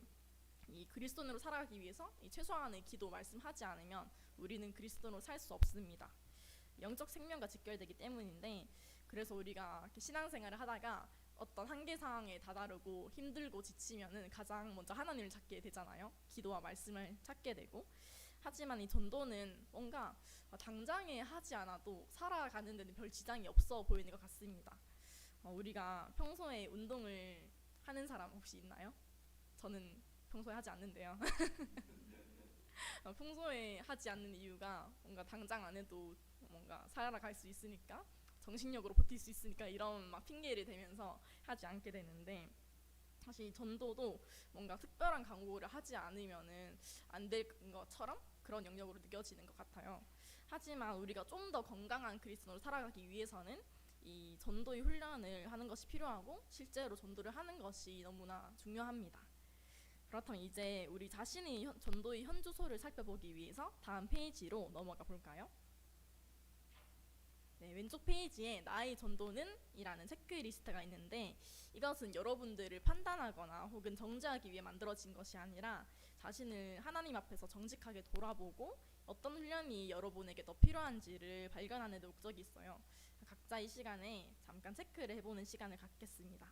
이 그리스도인으로 살아가기 위해서 이 최소한의 기도 말씀하지 않으면 우리는 그리스도인으로 살 수 없습니다. 영적 생명과 직결되기 때문인데 그래서 우리가 이렇게 신앙생활을 하다가 어떤 한계 상황에 다다르고 힘들고 지치면은 가장 먼저 하나님을 찾게 되잖아요. 기도와 말씀을 찾게 되고 하지만 이 전도는 뭔가 당장에 하지 않아도 살아가는 데는 별 지장이 없어 보이는 것 같습니다. 우리가 평소에 운동을 하는 사람 혹시 있나요? 저는 평소에 하지 않는데요. 평소에 하지 않는 이유가 뭔가 당장 안 해도 뭔가 살아갈 수 있으니까 정신력으로 버틸 수 있으니까 이런 막 핑계를 대면서 하지 않게 되는데 사실 전도도 뭔가 특별한 강구를 하지 않으면은 안 될 것처럼 그런 영역으로 느껴지는 것 같아요. 하지만 우리가 좀 더 건강한 그리스도로 살아가기 위해서는 이 전도의 훈련을 하는 것이 필요하고 실제로 전도를 하는 것이 너무나 중요합니다. 그렇다면 이제 우리 자신의 전도의 현주소를 살펴보기 위해서 다음 페이지로 넘어가 볼까요? 네, 왼쪽 페이지에 나의 전도는 이라는 체크리스트가 있는데 이것은 여러분들을 판단하거나 혹은 정죄하기 위해 만들어진 것이 아니라 자신을 하나님 앞에서 정직하게 돌아보고 어떤 훈련이 여러분에게 더 필요한지를 발견하는 데 목적이 있어요. 각자 이 시간에 잠깐 체크를 해보는 시간을 갖겠습니다.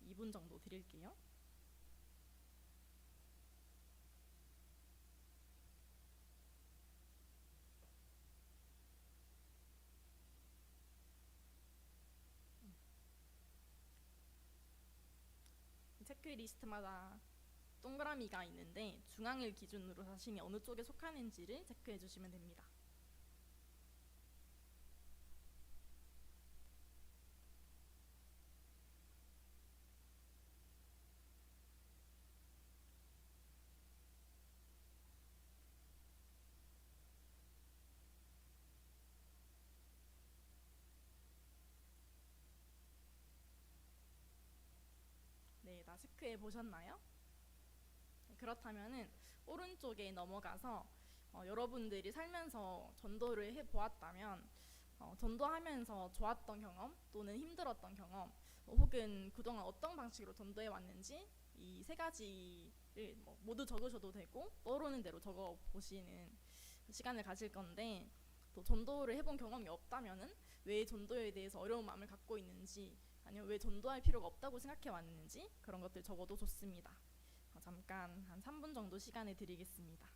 2분 정도 드릴게요. 체크리스트마다 동그라미가 있는데 중앙을 기준으로 자신이 어느 쪽에 속하는지를 체크해 주시면 됩니다. 네, 다 체크해 보셨나요? 네, 그렇다면은 오른쪽에 넘어가서 여러분들이 살면서 전도를 해 보았다면 전도하면서 좋았던 경험 또는 힘들었던 경험 혹은 그동안 어떤 방식으로 전도해 왔는지 이 세 가지를 모두 적으셔도 되고 떠오르는 대로 적어 보시는 시간을 가질 건데 또 전도를 해본 경험이 없다면은 왜 전도에 대해서 어려운 마음을 갖고 있는지 아니면 왜 전도할 필요가 없다고 생각해 왔는지 그런 것들 적어도 좋습니다. 잠깐 한 3분 정도 시간을 드리겠습니다.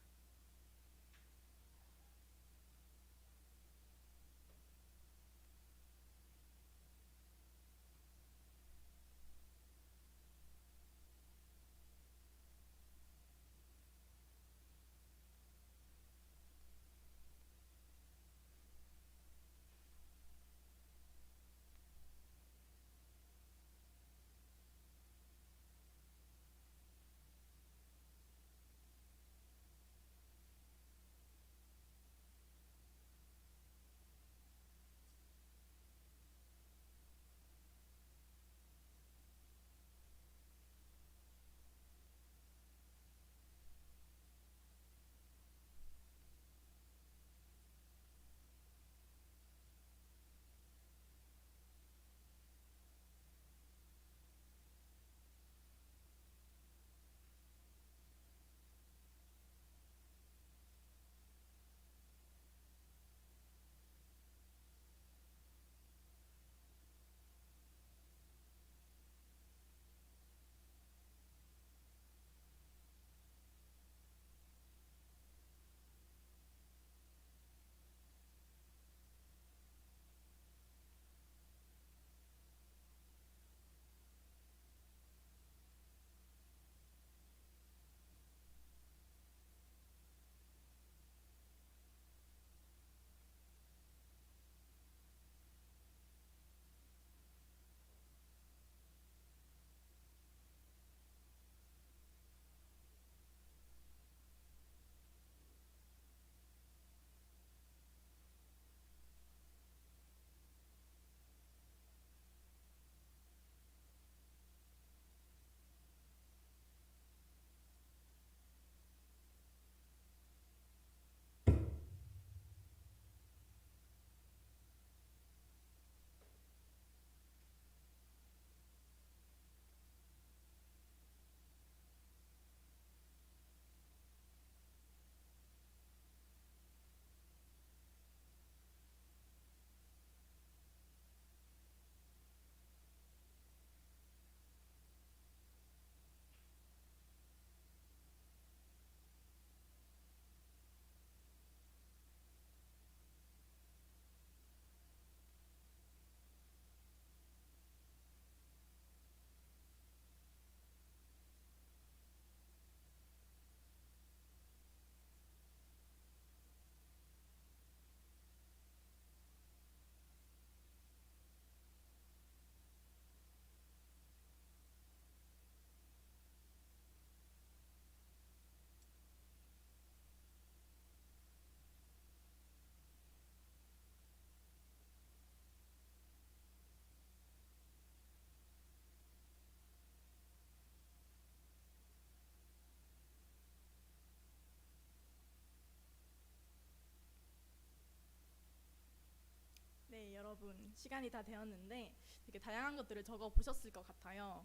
여러분, 시간이 다 되었는데 되게 다양한 것들을 적어 보셨을 것 같아요.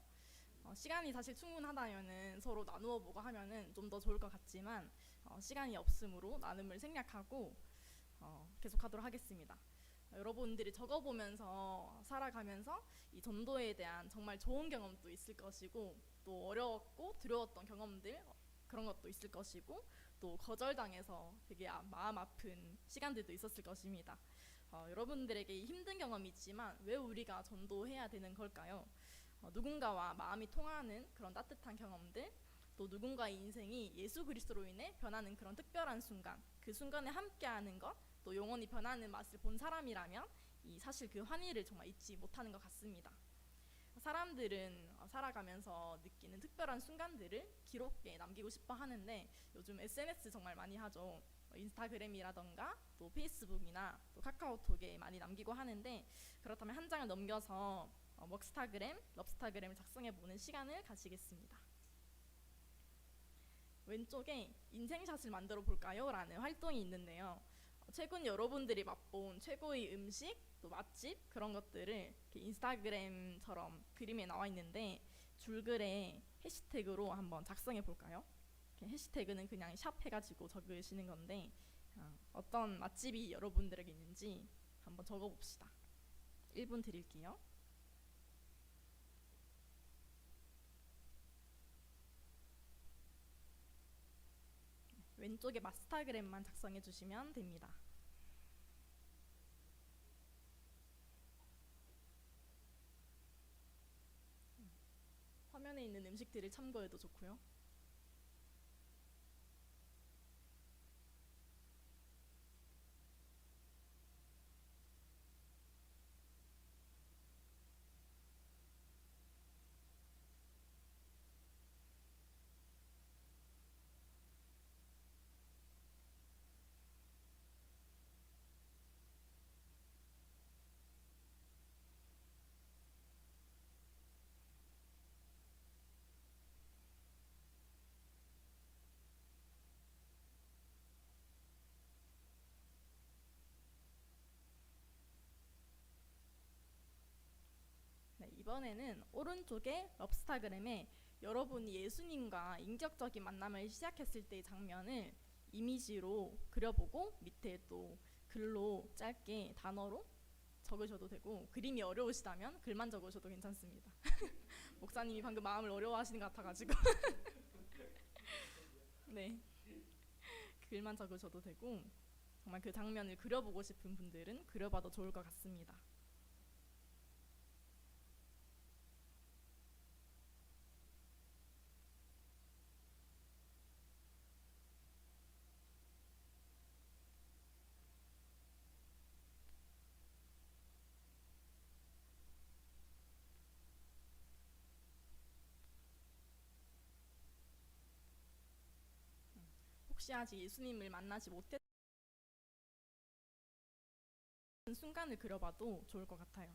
시간이 사실 충분하다면은 서로 나누어 보고 하면은 좀 더 좋을 것 같지만 시간이 없으므로 나눔을 생략하고 계속하도록 하겠습니다. 여러분들이 적어보면서 살아가면서 이 전도에 대한 정말 좋은 경험도 있을 것이고, 또 어려웠고 두려웠던 경험들 그런 것도 있을 것이고, 또 거절당해서 되게 마음 아픈 시간들도 있었을 것입니다. 여러분들에게 이 힘든 경험이 있지만 왜 우리가 전도해야 되는 걸까요? 누군가와 마음이 통하는 그런 따뜻한 경험들, 또 누군가의 인생이 예수 그리스도로 인해 변하는 그런 특별한 순간, 그 순간에 함께하는 것, 또 영원히 변하는 맛을 본 사람이라면 사실 그 환희를 정말 잊지 못하는 것 같습니다. 사람들은 살아가면서 느끼는 특별한 순간들을 기록에 남기고 싶어 하는데 요즘 SNS 정말 많이 하죠. 인스타그램이라던가 또 페이스북이나 또 카카오톡에 많이 남기고 하는데, 그렇다면 한 장을 넘겨서 먹스타그램, 럽스타그램을 작성해보는 시간을 가지겠습니다. 왼쪽에 인생샷을 만들어 볼까요? 라는 활동이 있는데요. 최근 여러분들이 맛본 최고의 음식, 또 맛집 그런 것들을 이렇게 인스타그램처럼 그림에 나와 있는데 줄글에 해시태그로 한번 작성해 볼까요? 해시태그는 그냥 샵 해가지고 적으시는 건데 어떤 맛집이 여러분들에게 있는지 한번 적어봅시다. 1분 드릴게요. 왼쪽에 마스타그램만 작성해 주시면 됩니다. 화면에 있는 음식들을 참고해도 좋고요. 네, 이번에는 오른쪽에 럽스타그램에 여러분이 예수님과 인격적인 만남을 시작했을 때의 장면을 이미지로 그려보고 밑에 또 글로 짧게 단어로 적으셔도 되고, 그림이 어려우시다면 글만 적으셔도 괜찮습니다. 목사님이 방금 마음을 어려워하시는 것 같아가지고 네, 글만 적으셔도 되고, 정말 그 장면을 그려보고 싶은 분들은 그려봐도 좋을 것 같습니다. 혹시 아직 예수님을 만나지 못했던 순간을 그려봐도 좋을 것 같아요.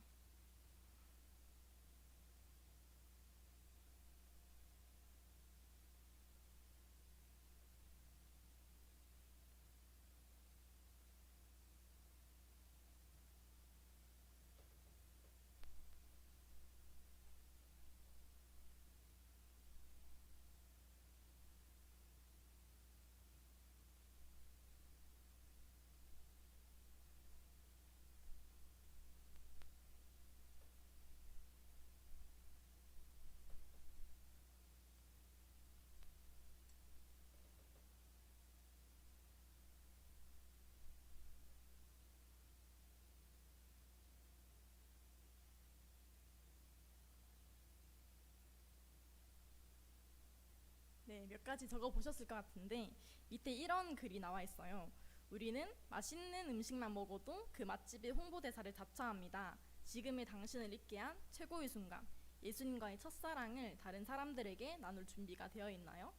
네, 몇 가지 적어보셨을 것 같은데 밑에 이런 글이 나와 있어요. 우리는 맛있는 음식만 먹어도 그 맛집의 홍보대사를 자처합니다. 지금의 당신을 있게 한 최고의 순간, 예수님과의 첫사랑을 다른 사람들에게 나눌 준비가 되어 있나요?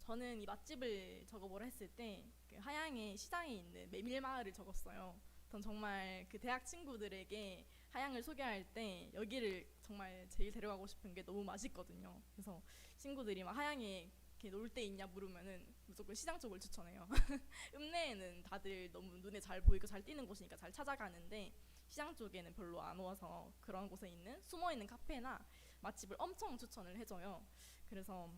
저는 이 맛집을 적어보라 했을 때 그 하양의 시장에 있는 메밀마을을 적었어요. 전 정말 그 대학 친구들에게 하양을 소개할 때 여기를 정말 제일 데려가고 싶은 게 너무 맛있거든요. 그래서 친구들이 막 하양에 이렇게 놀 때 있냐 물으면은 무조건 시장 쪽을 추천해요. 읍내에는 다들 너무 눈에 잘 보이고 잘 띄는 곳이니까 잘 찾아가는데 시장 쪽에는 별로 안 와서 그런 곳에 있는 숨어있는 카페나 맛집을 엄청 추천을 해줘요. 그래서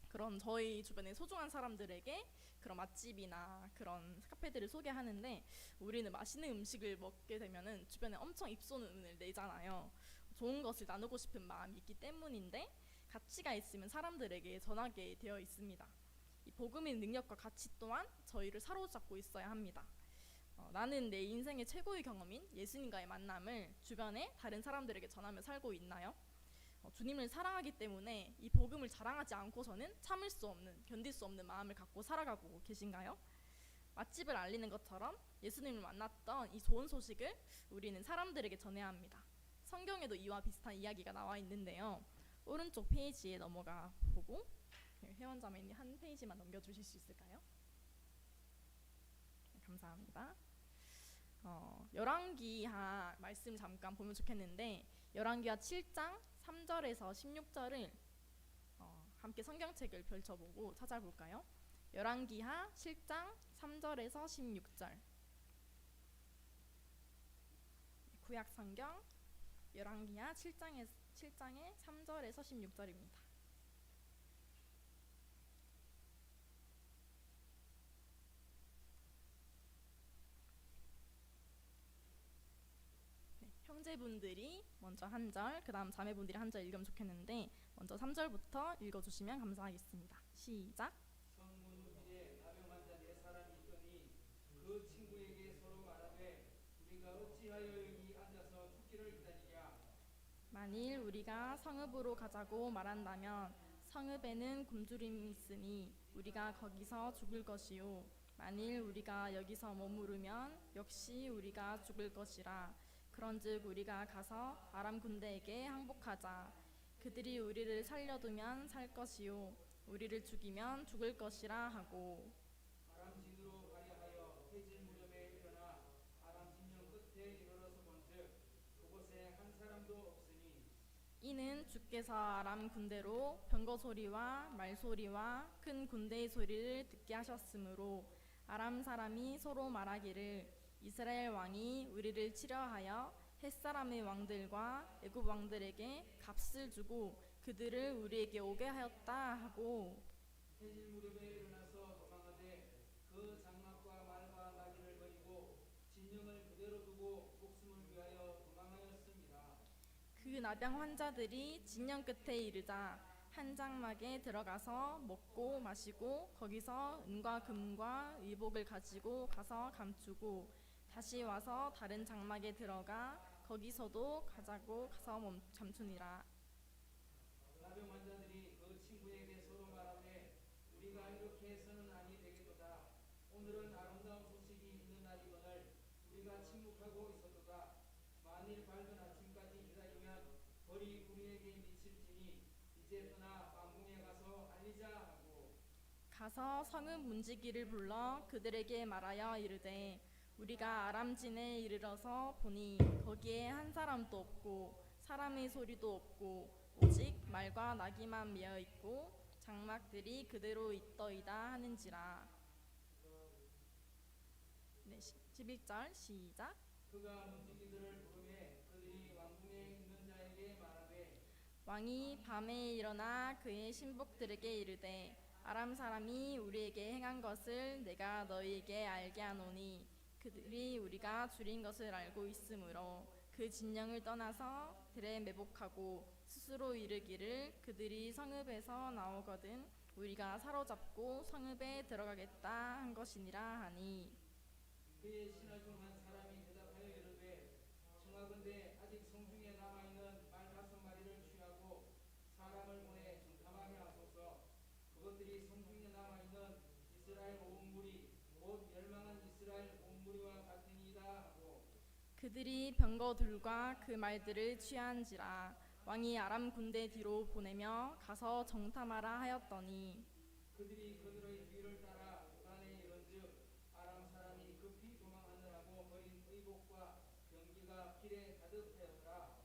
그런 저희 주변의 소중한 사람들에게 그런 맛집이나 그런 카페들을 소개하는데, 우리는 맛있는 음식을 먹게 되면은 주변에 엄청 입소문을 내잖아요. 좋은 것을 나누고 싶은 마음이 있기 때문인데, 가치가 있으면 사람들에게 전하게 되어 있습니다. 이 복음의 능력과 가치 또한 저희를 사로잡고 있어야 합니다. 나는 내 인생의 최고의 경험인 예수님과의 만남을 주변에 다른 사람들에게 전하며 살고 있나요? 주님을 사랑하기 때문에 이 복음을 자랑하지 않고서는 참을 수 없는, 견딜 수 없는 마음을 갖고 살아가고 계신가요? 맛집을 알리는 것처럼 예수님을 만났던 이 좋은 소식을 우리는 사람들에게 전해야 합니다. 성경에도 이와 비슷한 이야기가 나와 있는데요. 오른쪽 페이지에 넘어가 보고 회원자매님 한 페이지만 넘겨주실 수 있을까요? 네, 감사합니다. 열왕기하 말씀 잠깐 보면 좋겠는데, 열왕기하 7장 3절에서 16절을 함께 성경책을 펼쳐보고 찾아볼까요? 열왕기하 7장 3절에서 16절. 구약 성경 열왕기하 7장의 3절에서 16절입니다. 형제분들이 먼저 한 절, 그 다음 자매분들이 한 절 읽으면 좋겠는데, 먼저 3절부터 읽어주시면 감사하겠습니다. 시작. 성문 후에 나병 환자 네 사람이 있더니 그 친구에게 서로 말하되 우리가 어찌하여 여기 앉아서 죽기를 기다리랴. 만일 우리가 성읍으로 가자고 말한다면 성읍에는 굶주림이 있으니 우리가 거기서 죽을 것이요, 만일 우리가 여기서 머무르면 역시 우리가 죽을 것이라. 그런즉 우리가 가서 아람 군대에게 항복하자. 그들이 우리를 살려두면 살 것이요, 우리를 죽이면 죽을 것이라 하고. 아람 진으로 가려하여 해질 무렵에 일어나 아람 진영 끝에 이르러서 본즉 그곳에 한 사람도 없으니 이는 주께서 아람 군대로 병거 소리와 말 소리와 큰 군대의 소리를 듣게 하셨으므로 아람 사람이 서로 말하기를 이스라엘 왕이 우리를 치려하여 햇사람의 왕들과 애굽 왕들에게 값을 주고 그들을 우리에게 오게 하였다 하고. 해질 무렵에 일어나서 도망하되 그 장막과 말과 나귀를 버리고 진영을 그대로 두고 목숨을 위하여 도망하였습니다. 그 나병 환자들이 진영 끝에 이르자 한 장막에 들어가서 먹고 마시고 거기서 은과 금과 의복을 가지고 가서 감추고 다시 와서 다른 장막에 들어가 거기서도 가자고 가서 잠추니라. 나병 환자들이 그 친구에게 서로 말하되 우리가 이렇게 해서는 아니 되겠도다. 오늘은 아름다운 소식이 있는 날이거늘 우리가 침묵하고 있었도다. 만일 밝은 아침까지 기다리면 벌이 우리에게 미칠지니 이제 떠나 왕궁에 가서 알리자 하고. 가서 성읍 문지기를 불러 그들에게 말하여 이르되 우리가 아람진에 이르러서 보니 거기에 한 사람도 없고 사람의 소리도 없고 오직 말과 나귀만 메어 있고 장막들이 그대로 있더이다 하는지라. 네, 11절 시작. 그가 문지기들을 부르매 그들이 왕궁에 있는 자에게 말하되 왕이 밤에 일어나 그의 신복들에게 이르되 아람 사람이 우리에게 행한 것을 내가 너희에게 알게 하노니 그들이 우리가 줄인 것을 알고 있으므로 그 진영을 떠나서 들에 매복하고 스스로 이르기를 그들이 성읍에서 나오거든 우리가 사로잡고 성읍에 들어가겠다 한 것이니라 하니. 그의 신하 중 한 사람이 대답하여 이르되 청하건대 아직 성중에 남아있는 말 5마리를 취하고 사람을 보내 정탐하게 하소서. 그것들이 성중에 남아있는 이스라엘 온 무리 곧 멸망한 이스라엘 온 무리와 같으니이다 하고. 그들이 병거들과 그 말들을 취한지라. 왕이 아람 군대 뒤로 보내며 가서 정탐하라 하였더니 그들이 그들의 뒤를 따라 도단에 이른즉 아람 사람이 급히 도망하느라고 버린 의복과 병기가 길에 가득하였더라.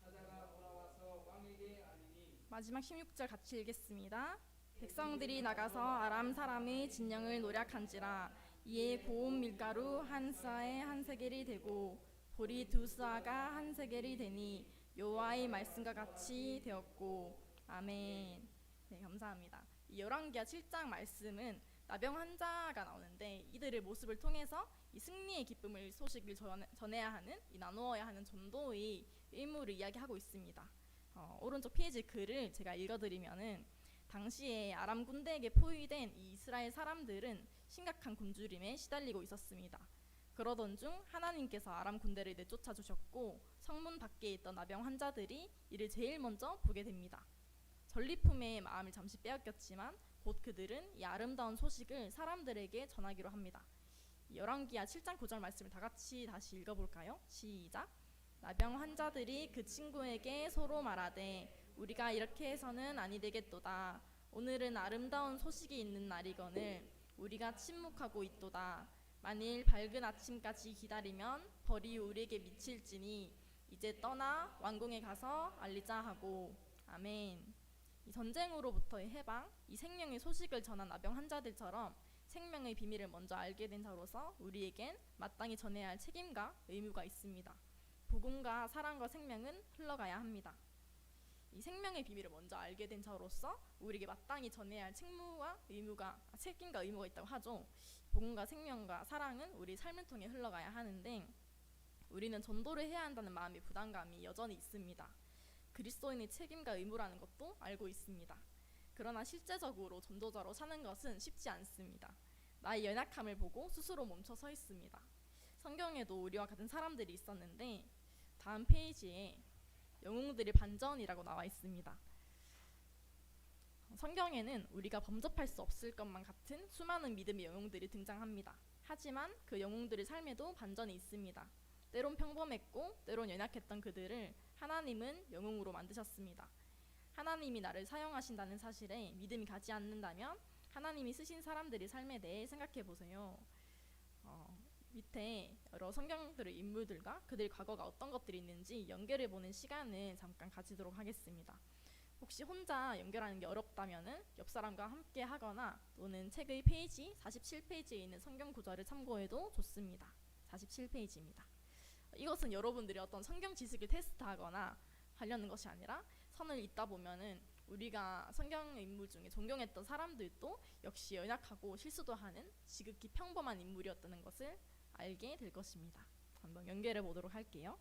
사자가 돌아와서 왕에게 알리니. 마지막 16절 같이 읽겠습니다. 백성들이 나가서 아람 사람의 진영을 노략한지라. 이에 고운 밀가루 한 싸에 한 세겔이 되고 보리 두 수아가 한 세겔이 되니 여호와의 말씀과 같이 되었고. 아멘. 네, 감사합니다. 이 열왕기하 7장 말씀은 나병 환자가 나오는데 이들의 모습을 통해서 이 승리의 기쁨을 소식을 전해야 하는, 이 나누어야 하는 전도의 의무를 이야기하고 있습니다. 오른쪽 페이지 글을 제가 읽어드리면은, 당시에 아람 군대에게 포위된 이 이스라엘 사람들은 심각한 굶주림에 시달리고 있었습니다. 그러던 중 하나님께서 아람 군대를 내쫓아 주셨고 성문 밖에 있던 나병 환자들이 이를 제일 먼저 보게 됩니다. 전리품의 마음을 잠시 빼앗겼지만 곧 그들은 이 아름다운 소식을 사람들에게 전하기로 합니다. 열왕기하 7장 9절 말씀을 다 같이 다시 읽어볼까요? 시작. 나병 환자들이 그 친구에게 서로 말하되 우리가 이렇게 해서는 아니 되겠도다. 오늘은 아름다운 소식이 있는 날이거늘 우리가 침묵하고 있도다. 만일 밝은 아침까지 기다리면 벌이 우리에게 미칠지니 이제 떠나 왕궁에 가서 알리자 하고. 아멘. 이 전쟁으로부터의 해방, 이 생명의 소식을 전한 나병 환자들처럼 생명의 비밀을 먼저 알게 된 자로서 우리에겐 마땅히 전해야 할 책임과 의무가 있습니다. 복음과 사랑과 생명은 흘러가야 합니다. 이 생명의 비밀을 먼저 알게 된 자로서 우리에게 마땅히 전해야 할 책임과 의무가 있다고 하죠. 복음과 생명과 사랑은 우리 삶을 통해 흘러가야 하는데 우리는 전도를 해야 한다는 마음의 부담감이 여전히 있습니다. 그리스도인의 책임과 의무라는 것도 알고 있습니다. 그러나 실제적으로 전도자로 사는 것은 쉽지 않습니다. 나의 연약함을 보고 스스로 멈춰 서 있습니다. 성경에도 우리와 같은 사람들이 있었는데 다음 페이지에 영웅들의 반전이라고 나와 있습니다. 성경에는 우리가 범접할 수 없을 것만 같은 수많은 믿음의 영웅들이 등장합니다. 하지만 그 영웅들의 삶에도 반전이 있습니다. 때론 평범했고 때론 연약했던 그들을 하나님은 영웅으로 만드셨습니다. 하나님이 나를 사용하신다는 사실에 믿음이 가지 않는다면 하나님이 쓰신 사람들의 삶에 대해 생각해 보세요. 밑에 여러 성경들의 인물들과 그들의 과거가 어떤 것들이 있는지 연결해 보는 시간을 잠깐 가지도록 하겠습니다. 혹시 혼자 연결하는 게 어렵다면 옆 사람과 함께 하거나 또는 책의 페이지 47페이지에 있는 성경 구절을 참고해도 좋습니다. 47페이지입니다. 이것은 여러분들이 어떤 성경 지식을 테스트하거나 하려는 것이 아니라 선을 잇다 보면은 우리가 성경의 인물 중에 존경했던 사람들도 역시 연약하고 실수도 하는 지극히 평범한 인물이었다는 것을 알게 될 것입니다. 한번 연결해 보도록 할게요.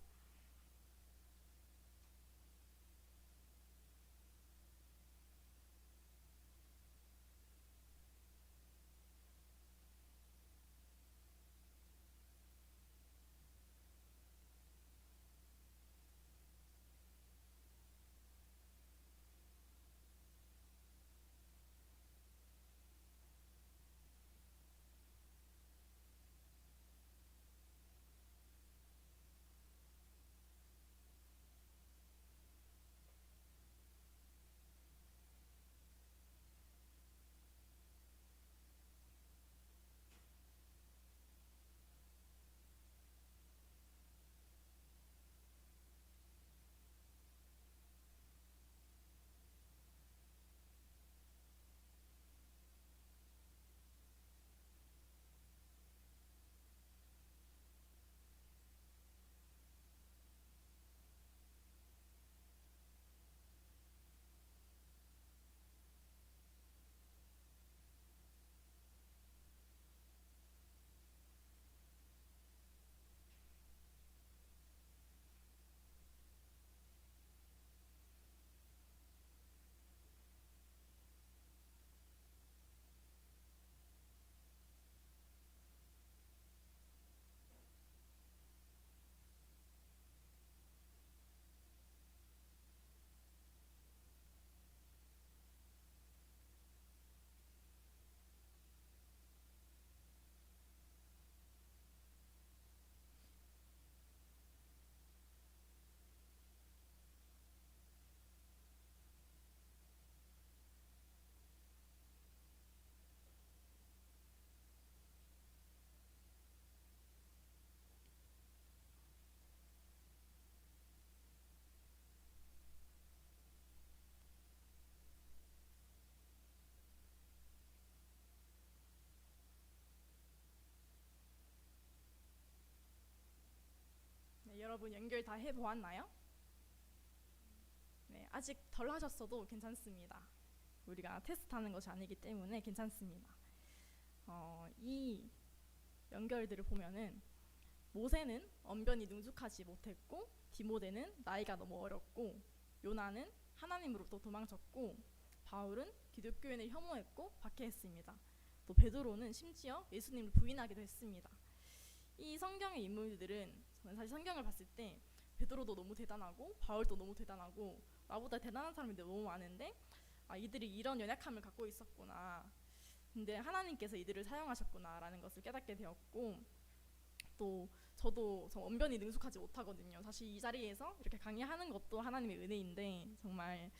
여러분 연결 다 해보았나요? 네, 아직 덜 하셨어도 괜찮습니다. 우리가 테스트하는 것이 아니기 때문에 괜찮습니다. 이 연결들을 보면은 모세는 언변이 능숙하지 못했고, 디모데는 나이가 너무 어렸고, 요나는 하나님으로부터 도망쳤고, 바울은 기독교인을 혐오했고 박해했습니다. 또 베드로는 심지어 예수님을 부인하기도 했습니다. 이 성경의 인물들은 저는 사실 성경을 봤을 때 베드로도 너무 대단하고 바울도 너무 대단하고 나보다 대단한 사람들이 너무 많은데 이들이 이런 연약함을 갖고 있었구나. 근데 하나님께서 이들을 사용하셨구나라는 것을 깨닫게 되었고, 또 저도 언변이 능숙하지 못하거든요. 사실 이 자리에서 이렇게 강의하는 것도 하나님의 은혜인데 정말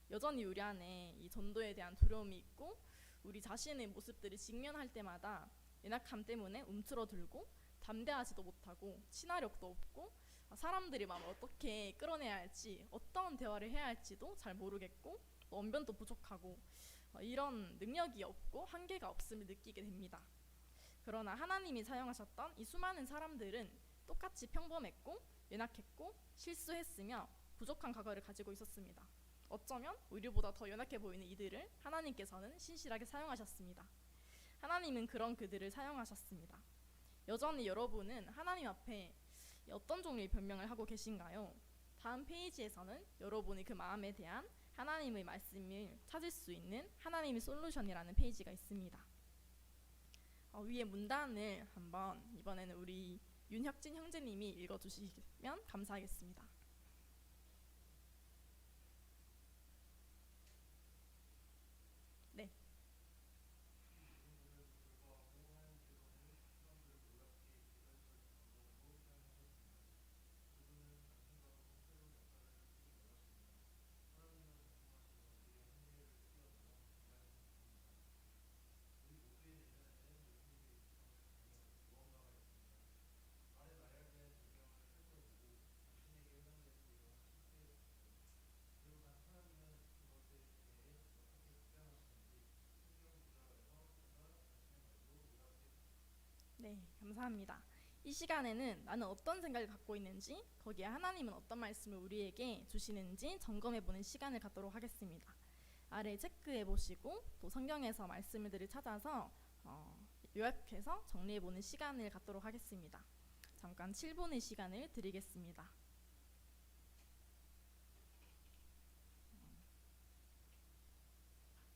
여전히 우리 안에 이 전도에 대한 두려움이 있고, 우리 자신의 모습들을 직면할 때마다 연약함 때문에 움츠러들고 담대하지도 못하고 친화력도 없고 사람들이 마음을 어떻게 끌어내야 할지, 어떤 대화를 해야 할지도 잘 모르겠고, 또 언변도 부족하고 이런 능력이 없고 한계가 없음을 느끼게 됩니다. 그러나 하나님이 사용하셨던 이 수많은 사람들은 똑같이 평범했고 연약했고 실수했으며 부족한 과거를 가지고 있었습니다. 어쩌면 우리보다 더 연약해 보이는 이들을 하나님께서는 신실하게 사용하셨습니다. 하나님은 그런 그들을 사용하셨습니다. 여전히 여러분은 하나님 앞에 어떤 종류의 변명을 하고 계신가요? 다음 페이지에서는 여러분이 그 마음에 대한 하나님의 말씀을 찾을 수 있는 하나님의 솔루션이라는 페이지가 있습니다. 위에 문단을 한번 이번에는 우리 윤혁진 형제님이 읽어주시면 감사하겠습니다. 네. 네, 감사합니다. 이 시간에는 나는 어떤 생각을 갖고 있는지, 거기에 하나님은 어떤 말씀을 우리에게 주시는지 점검해보는 시간을 갖도록 하겠습니다. 아래 체크해보시고 또 성경에서 말씀들을 찾아서 요약해서 정리해보는 시간을 갖도록 하겠습니다. 잠깐 7분의 시간을 드리겠습니다.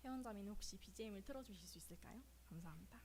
회원자매는 혹시 BGM을 틀어주실 수 있을까요? 감사합니다.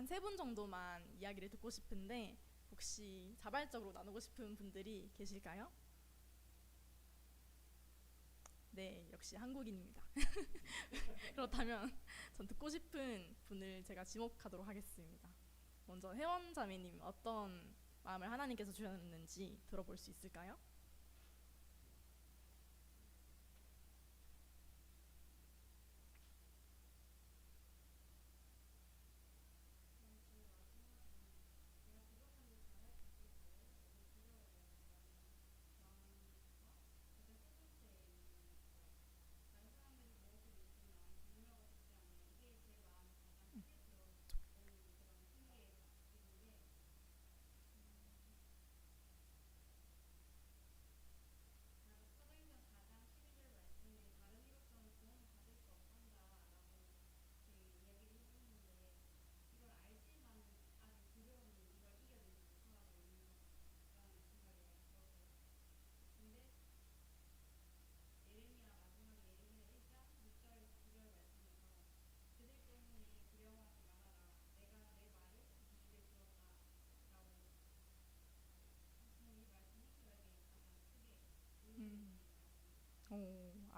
한 세 분 정도만 이야기를 듣고 싶은데 혹시 자발적으로 나누고 싶은 분들이 계실까요? 네, 역시 한국인입니다. 그렇다면 전 듣고 싶은 분을 제가 지목하도록 하겠습니다. 먼저 혜원 자매님, 어떤 마음을 하나님께서 주셨는지 들어볼 수 있을까요?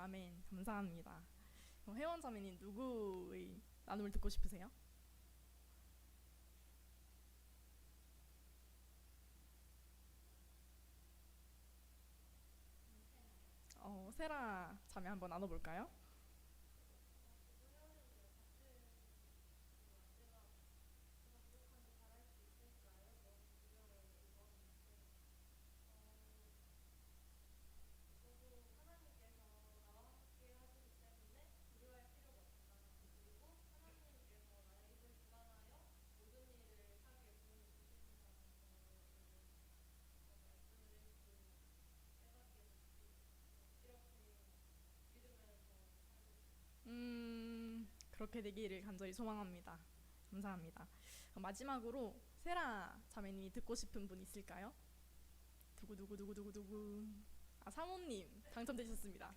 아멘. 감사합니다. 그럼 혜원 자매님 누구의 나눔을 듣고 싶으세요? 세라 자매 한번 나눠볼까요? 그렇게 되기를 간절히 소망합니다. 감사합니다. 그럼 마지막으로 세라 자매님이 듣고 싶은 분 있을까요? 두구두구두구두구두구. 사모님 당첨되셨습니다.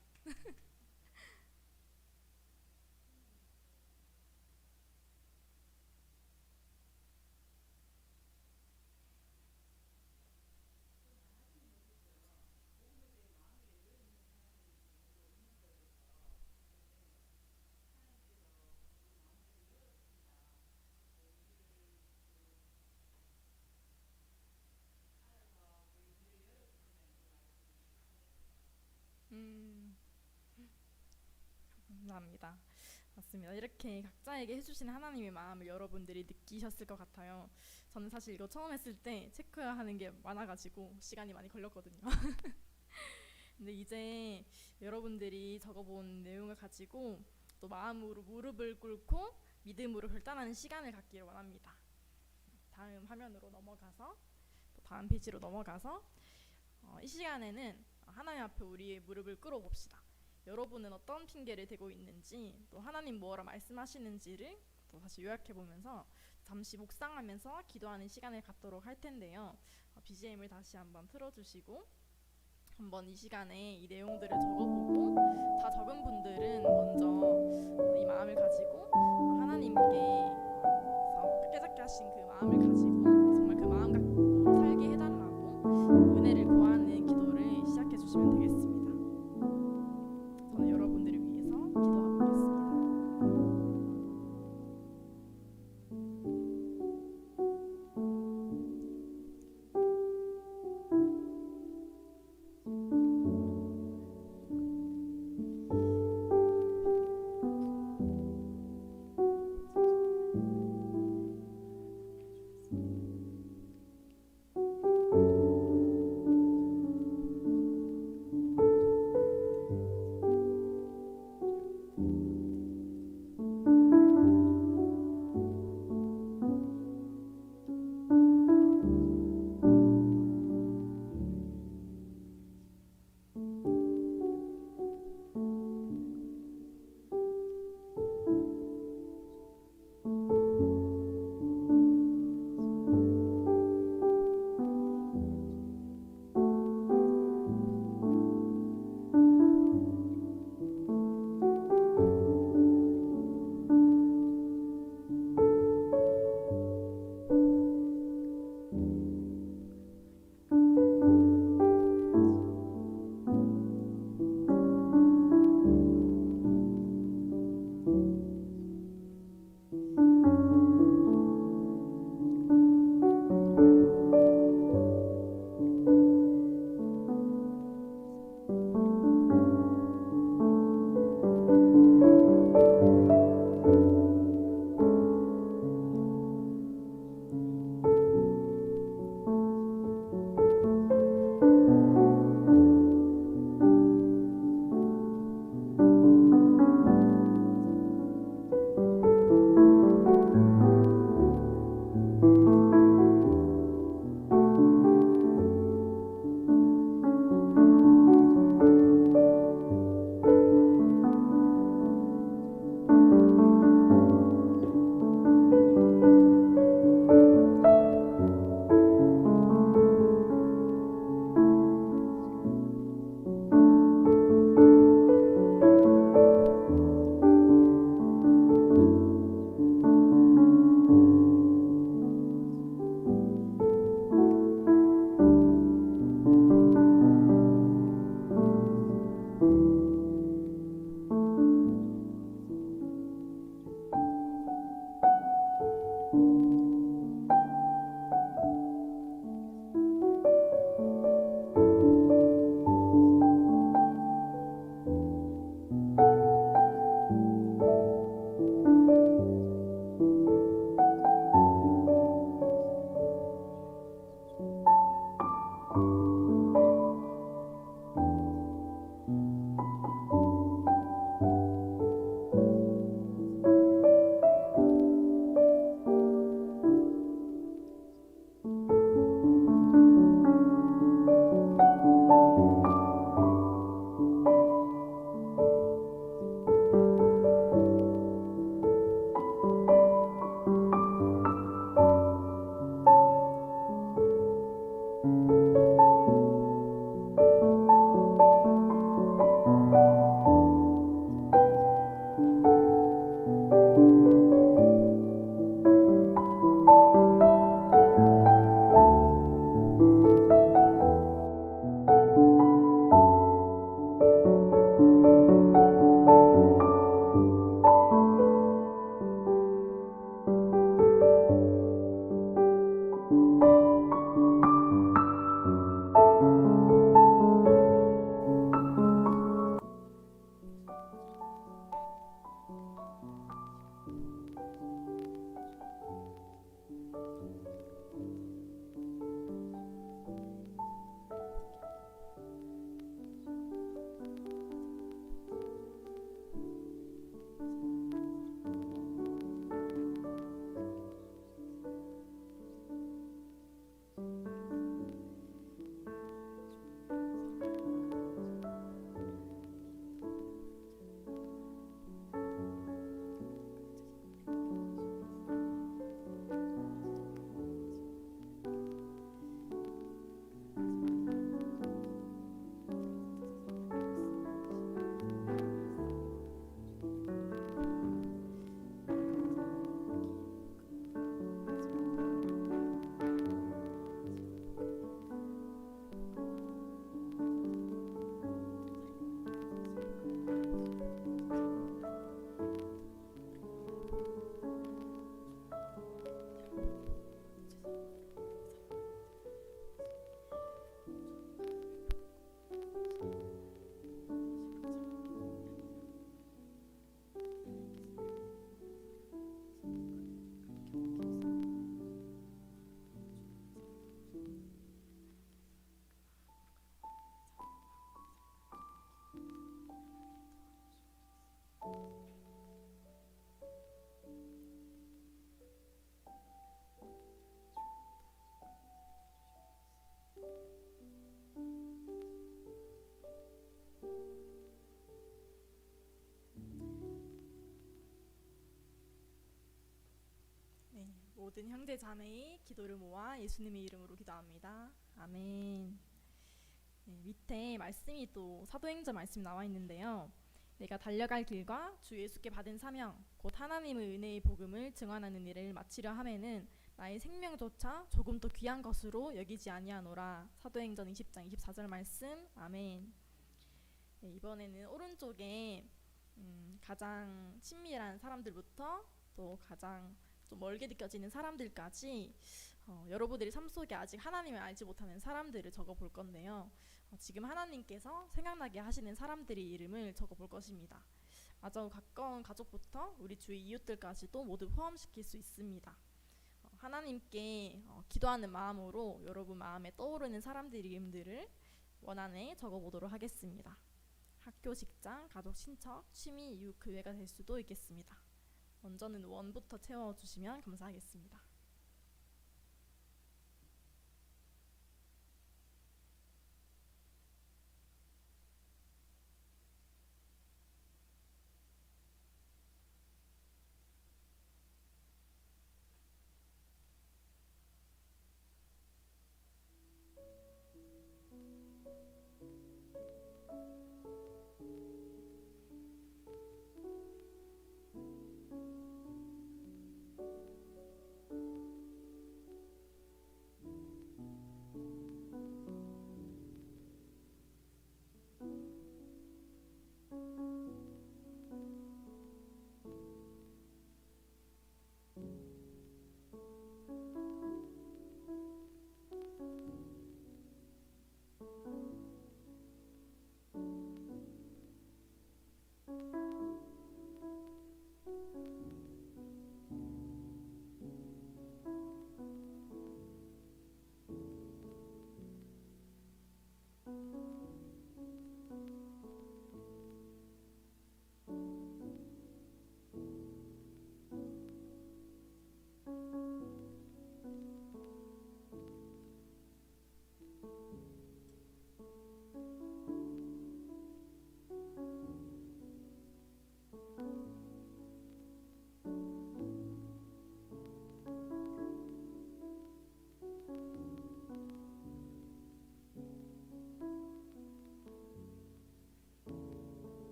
감사합니다. 맞습니다. 이렇게 각자에게 해주신 하나님의 마음을 여러분들이 느끼셨을 것 같아요. 저는 사실 이거 처음 했을 때 체크해야 하는 게 많아가지고 시간이 많이 걸렸거든요. 근데 이제 여러분들이 적어본 내용을 가지고 또 마음으로 무릎을 꿇고 믿음으로 결단하는 시간을 갖기를 원합니다. 다음 화면으로 넘어가서 또 다음 페이지로 넘어가서 이 시간에는 하나님 앞에 우리의 무릎을 꿇어봅시다. 여러분은 어떤 핑계를 대고 있는지 또 하나님 뭐라 말씀하시는지를 또 다시 요약해보면서 잠시 묵상하면서 기도하는 시간을 갖도록 할 텐데요. BGM을 다시 한번 틀어주시고 한번 이 시간에 이 내용들을 적어보고 다 적은 분들은 먼저 이 마음을 가지고 하나님께서 깨닫게 하신 그 마음을 가지고 정말 그 마음 갖고 살게 해달라고 은혜를 구하는 기도를 시작해 주시면 되겠습니다. 저는 여러분들을 위해서 기도하고 있겠습니다. 모든 형제 자매의 기도를 모아 예수님의 이름으로 기도합니다. 아멘. 네, 밑에 말씀이 또 사도행전 말씀 나와 있는데요. 내가 달려갈 길과 주 예수께 받은 사명 곧 하나님의 은혜의 복음을 증언하는 일을 마치려 하면은 나의 생명조차 조금 더 귀한 것으로 여기지 아니하노라. 사도행전 20장 24절 말씀. 아멘. 네, 이번에는 오른쪽에 가장 친밀한 사람들부터 또 가장 좀 멀게 느껴지는 사람들까지 여러분들이 삶 속에 아직 하나님을 알지 못하는 사람들을 적어 볼 건데요. 지금 하나님께서 생각나게 하시는 사람들의 이름을 적어 볼 것입니다. 아주 가까운 가족부터 우리 주위 이웃들까지도 모두 포함시킬 수 있습니다. 하나님께 기도하는 마음으로 여러분 마음에 떠오르는 사람들의 이름들을 원안에 적어 보도록 하겠습니다. 학교, 직장, 가족, 친척, 취미, 이웃, 교회가 될 수도 있겠습니다. 먼저는 원부터 채워주시면 감사하겠습니다.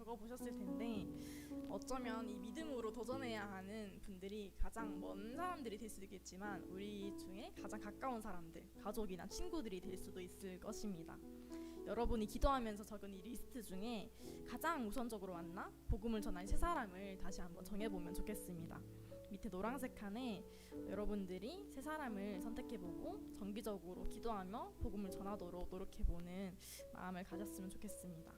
적어보셨을 텐데 어쩌면 이 믿음으로 도전해야 하는 분들이 가장 먼 사람들이 될 수도 있겠지만 우리 중에 가장 가까운 사람들, 가족이나 친구들이 될 수도 있을 것입니다. 여러분이 기도하면서 적은 이 리스트 중에 가장 우선적으로 왔나? 복음을 전할 세 사람을 다시 한번 정해보면 좋겠습니다. 밑에 노란색 칸에 여러분들이 세 사람을 선택해보고 정기적으로 기도하며 복음을 전하도록 노력해보는 마음을 가졌으면 좋겠습니다.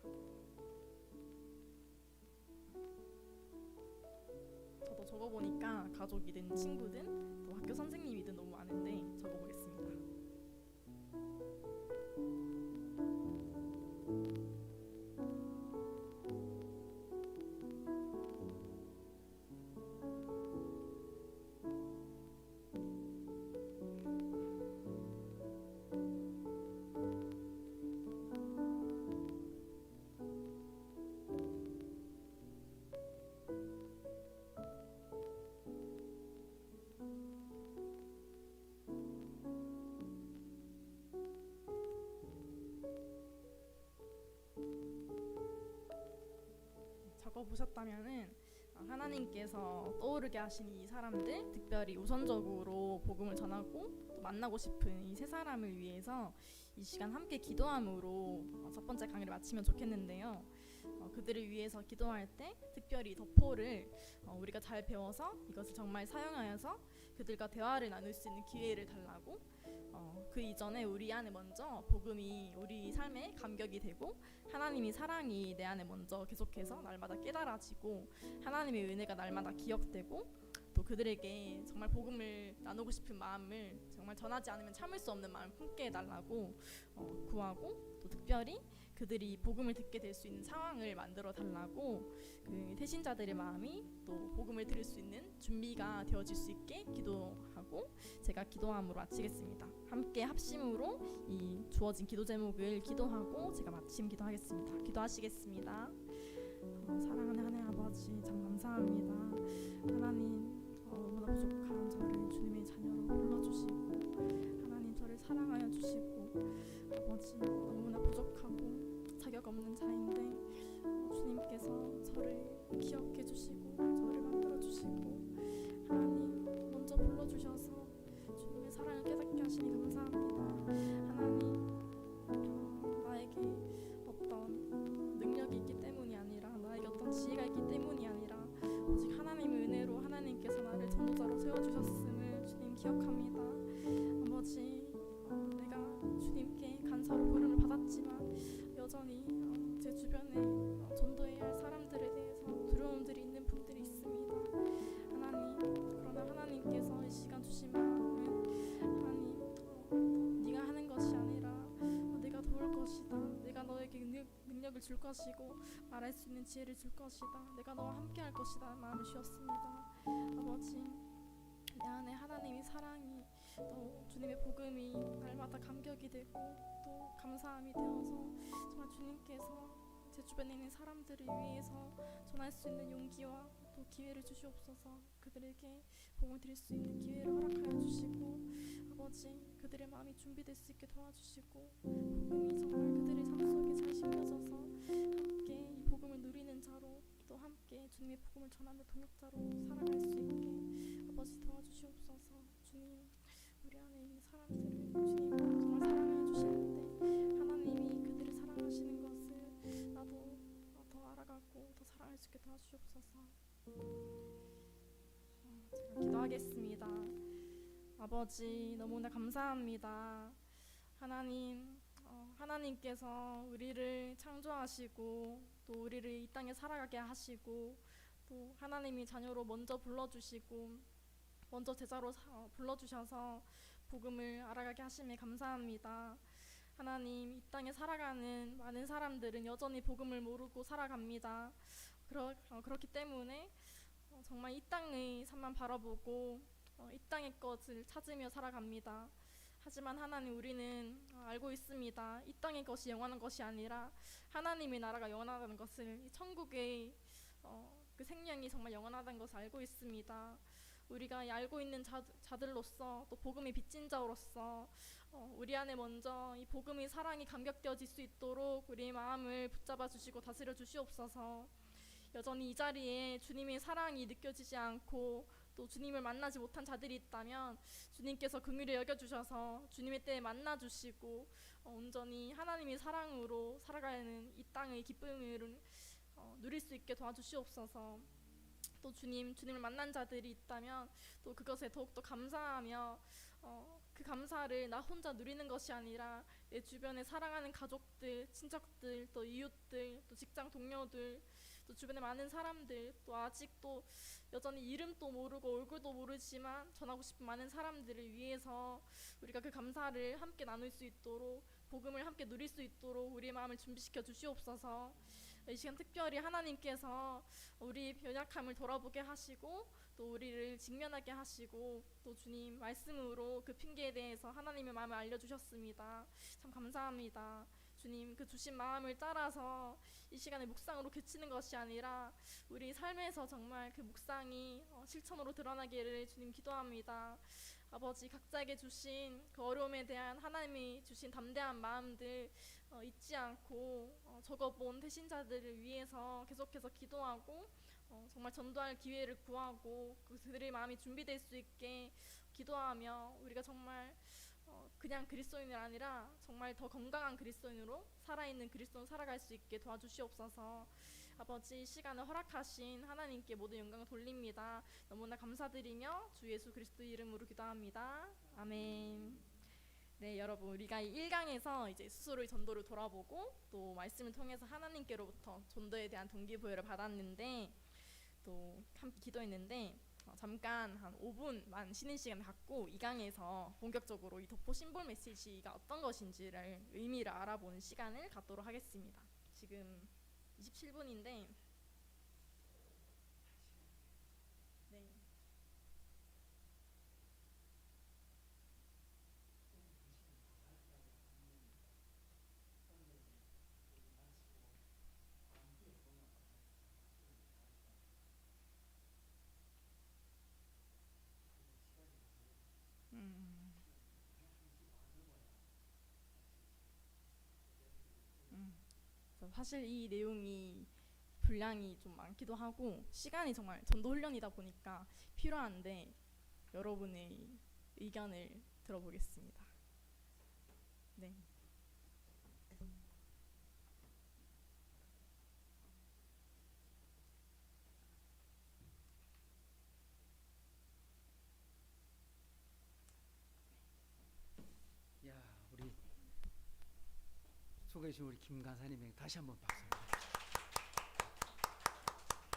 저도 적어보니까 가족이든 친구든 또 학교 선생님이든 너무 많은데 적어보겠습니다. 적어보셨다면은 하나님께서 떠오르게 하신 이 사람들, 특별히 우선적으로 복음을 전하고 또 만나고 싶은 이 세 사람을 위해서 이 시간 함께 기도함으로 첫 번째 강의를 마치면 좋겠는데요. 그들을 위해서 기도할 때 특별히 덕포를 우리가 잘 배워서 이것을 정말 사용하여서 그들과 대화를 나눌 수 있는 기회를 달라고, 그 이전에 우리 안에 먼저 복음이 우리 삶에 감격이 되고 하나님의 사랑이 내 안에 먼저 계속해서 날마다 깨달아지고 하나님의 은혜가 날마다 기억되고 또 그들에게 정말 복음을 나누고 싶은 마음을 정말 전하지 않으면 참을 수 없는 마음을 품게 해달라고 구하고, 또 특별히 그들이 복음을 듣게 될 수 있는 상황을 만들어 달라고 그 태신자들의 마음이 또 복음을 들을 수 있는 준비가 되어질 수 있게 기도하고 제가 기도함으로 마치겠습니다. 함께 합심으로 이 주어진 기도 제목을 기도하고 제가 마침 기도하겠습니다. 기도하시겠습니다. 사랑하는 하나님 아버지 참 감사합니다. 하나님 너무나 능력을 줄 것이고 말할 수 있는 지혜를 줄 것이다. 내가 너와 함께 할 것이다 마음을 주셨습니다. 아버지, 내 안에 하나님의 사랑이 또 주님의 복음이 날마다 감격이 되고 또 감사함이 되어서 정말 주님께서 제 주변에 있는 사람들을 위해서 전할 수 있는 용기와 또 기회를 주시옵소서. 그들에게 복음을 드릴 수 있는 기회를 허락하여 주시고 아버지, 그들의 마음이 준비될 수 있게 도와주시고 복음이 정말 그들의 삶 속에 잘 심겨져서 함께 이 복음을 누리는 자로 또 함께 주님의 복음을 전하는 동역자로 살아갈 수 있게 아버지 도와주시옵소서. 주님, 우리 안에 있는 사람들을 주님 정말 사랑하여 주시는데 하나님이 그들을 사랑하시는 것을 나도 더 알아가고 더 사랑할 수 있게 도와주시옵소서. 제가 기도하겠습니다. 아버지, 너무나 감사합니다. 하나님, 하나님께서 우리를 창조하시고 또 우리를 이 땅에 살아가게 하시고 또 하나님이 자녀로 먼저 불러주시고 먼저 제자로 불러주셔서 복음을 알아가게 하심에 감사합니다. 하나님, 이 땅에 살아가는 많은 사람들은 여전히 복음을 모르고 살아갑니다. 그렇기 때문에 정말 이 땅의 삶만 바라보고 이 땅의 것을 찾으며 살아갑니다. 하지만 하나님, 우리는 알고 있습니다. 이 땅의 것이 영원한 것이 아니라 하나님의 나라가 영원하다는 것을, 이 천국의 그 생명이 정말 영원하다는 것을 알고 있습니다. 우리가 알고 있는 자들로서 또 복음의 빚진 자로서 우리 안에 먼저 이 복음의 사랑이 감격되어질 수 있도록 우리의 마음을 붙잡아 주시고 다스려 주시옵소서. 여전히 이 자리에 주님의 사랑이 느껴지지 않고 또 주님을 만나지 못한 자들이 있다면 주님께서 긍휼히 여겨주셔서 주님의 때에 만나주시고 온전히 하나님의 사랑으로 살아가는 이 땅의 기쁨을 누릴 수 있게 도와주시옵소서. 또 주님을 만난 자들이 있다면 또 그것에 더욱더 감사하며 그 감사를 나 혼자 누리는 것이 아니라 내 주변에 사랑하는 가족들, 친척들, 또 이웃들, 또 직장 동료들, 또 주변에 많은 사람들, 또 아직도 여전히 이름도 모르고 얼굴도 모르지만 전하고 싶은 많은 사람들을 위해서 우리가 그 감사를 함께 나눌 수 있도록, 복음을 함께 누릴 수 있도록 우리의 마음을 준비시켜 주시옵소서. 이 시간 특별히 하나님께서 우리 연약함을 돌아보게 하시고 또 우리를 직면하게 하시고 또 주님 말씀으로 그 핑계에 대해서 하나님의 마음을 알려주셨습니다. 참 감사합니다. 주님, 그 주신 마음을 따라서 이 시간에 묵상으로 그치는 것이 아니라 우리 삶에서 정말 그 묵상이 실천으로 드러나기를 주님 기도합니다. 아버지, 각자에게 주신 그 어려움에 대한 하나님이 주신 담대한 마음들 잊지 않고 적어본 대신자들을 위해서 계속해서 기도하고 정말 전도할 기회를 구하고 그들의 마음이 준비될 수 있게 기도하며 우리가 정말 그냥 그리스도인이 아니라 정말 더 건강한 그리스도인으로 살아있는 그리스도인으로 살아갈 수 있게 도와주시옵소서. 아버지, 이 시간을 허락하신 하나님께 모든 영광을 돌립니다. 너무나 감사드리며 주 예수 그리스도 이름으로 기도합니다. 아멘. 네, 여러분, 우리가 이 1강에서 이제 스스로의 전도를 돌아보고 또 말씀을 통해서 하나님께로부터 전도에 대한 동기부여를 받았는데 또 함께 기도했는데 잠깐 한 5분만 쉬는 시간을 갖고 2강에서 본격적으로 이 덕포 심볼 메시지가 어떤 것인지를 의미를 알아보는 시간을 갖도록 하겠습니다. 지금 27분인데 네. 사실 이 내용이 분량이 좀 많기도 하고 시간이 정말 전도 훈련이다 보니까 필요한데 여러분의 의견을 들어보겠습니다. 네. 야, 우리 소개해 주신 우리 김 간사님에게 다시 한번 박수.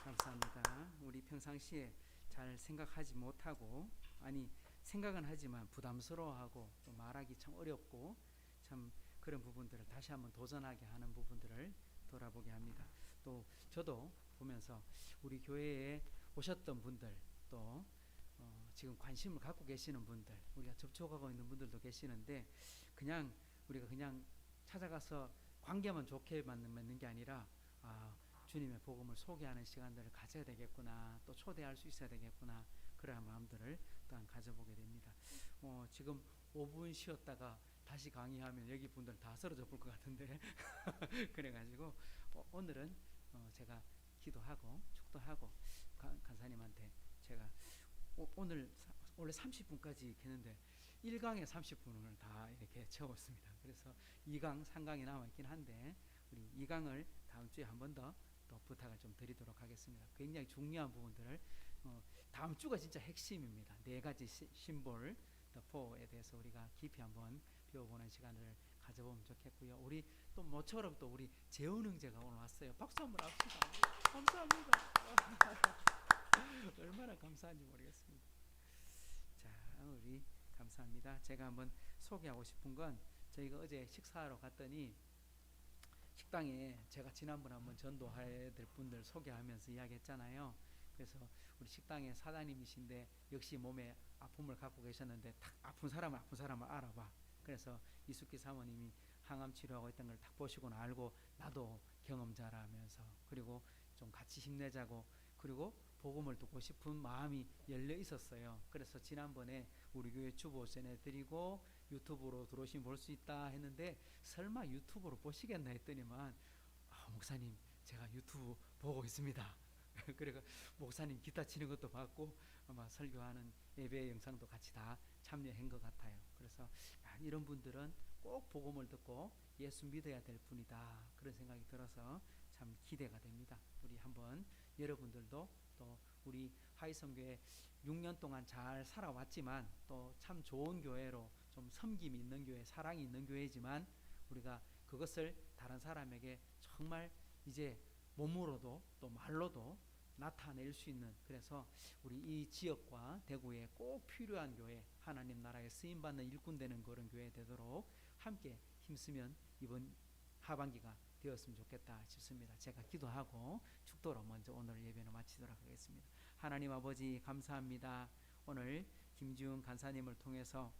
감사합니다. 우리 평상시에 잘 생각하지 못하고, 아니 생각은 하지만 부담스러워하고 또 말하기 참 어렵고 참 그런 부분들을 다시 한번 도전하게 하는 부분들을 돌아보게 합니다. 또 저도 보면서 우리 교회에 오셨던 분들 또 지금 관심을 갖고 계시는 분들, 우리가 접촉하고 있는 분들도 계시는데 그냥 우리가 그냥 찾아가서 관계만 좋게 맺는 게 아니라 주님의 복음을 소개하는 시간들을 가져야 되겠구나, 또 초대할 수 있어야 되겠구나, 그러한 마음들을 또한 가져보게 됩니다. 지금 5분 쉬었다가 다시 강의하면 여기 분들 다 쓰러져 볼 것 같은데 그래가지고 오늘은 제가 기도하고 축도하고 간사님한테 제가 오늘 원래 30분까지 했는데 1강에 30분을 다 이렇게 채웠습니다. 그래서 2강, 3강이 남아있긴 한데 우리 2강을 다음 주에 한 번 더 또 부탁을 좀 드리도록 하겠습니다. 굉장히 중요한 부분들을 다음 주가 진짜 핵심입니다. 4가지 심볼, 더포에 대해서 우리가 깊이 한번 배워보는 시간을 가져보면 좋겠고요. 우리 또 모처럼 또 우리 재훈 형제가 오늘 왔어요. 박수 한번 합시다. 감사합니다. 얼마나 감사한지 모르겠습니다. 자, 우리 감사합니다. 제가 한번 소개하고 싶은 건 저희가 어제 식사하러 갔더니 식당에 제가 지난번에 한번 전도해야 될 분들 소개하면서 이야기했잖아요. 그래서 우리 식당의 사장님이신데 역시 몸에 아픔을 갖고 계셨는데 딱 아픈 사람을 알아봐. 그래서 이숙기 사모님이 항암 치료하고 있던 걸 딱 보시고는 알고 나도 경험자라면서 그리고 좀 같이 힘내자고 그리고 복음을 듣고 싶은 마음이 열려 있었어요. 그래서 지난번에 우리 교회 주보 전해드리고 유튜브로 들어오시면 볼 수 있다 했는데 설마 유튜브로 보시겠나 했더니만 목사님 제가 유튜브 보고 있습니다. 그래서 목사님 기타 치는 것도 봤고 아마 설교하는 예배 영상도 같이 다 참여한 것 같아요. 그래서 이런 분들은 꼭 복음을 듣고 예수 믿어야 될 분이다 그런 생각이 들어서 참 기대가 됩니다. 우리 한번 여러분들도 또 우리 하이성교회 6년 동안 잘 살아왔지만 또 참 좋은 교회로 좀 섬김이 있는 교회, 사랑이 있는 교회지만 우리가 그것을 다른 사람에게 정말 이제 몸으로도 또 말로도 나타낼 수 있는, 그래서 우리 이 지역과 대구에 꼭 필요한 교회, 하나님 나라에 쓰임받는 일꾼 되는 그런 교회 되도록 함께 힘쓰면 이번 하반기가 되었으면 좋겠다 싶습니다. 제가 기도하고 축도로 먼저 오늘 예배는 마치도록 하겠습니다. 하나님 아버지 감사합니다. 오늘 김지훈 간사님을 통해서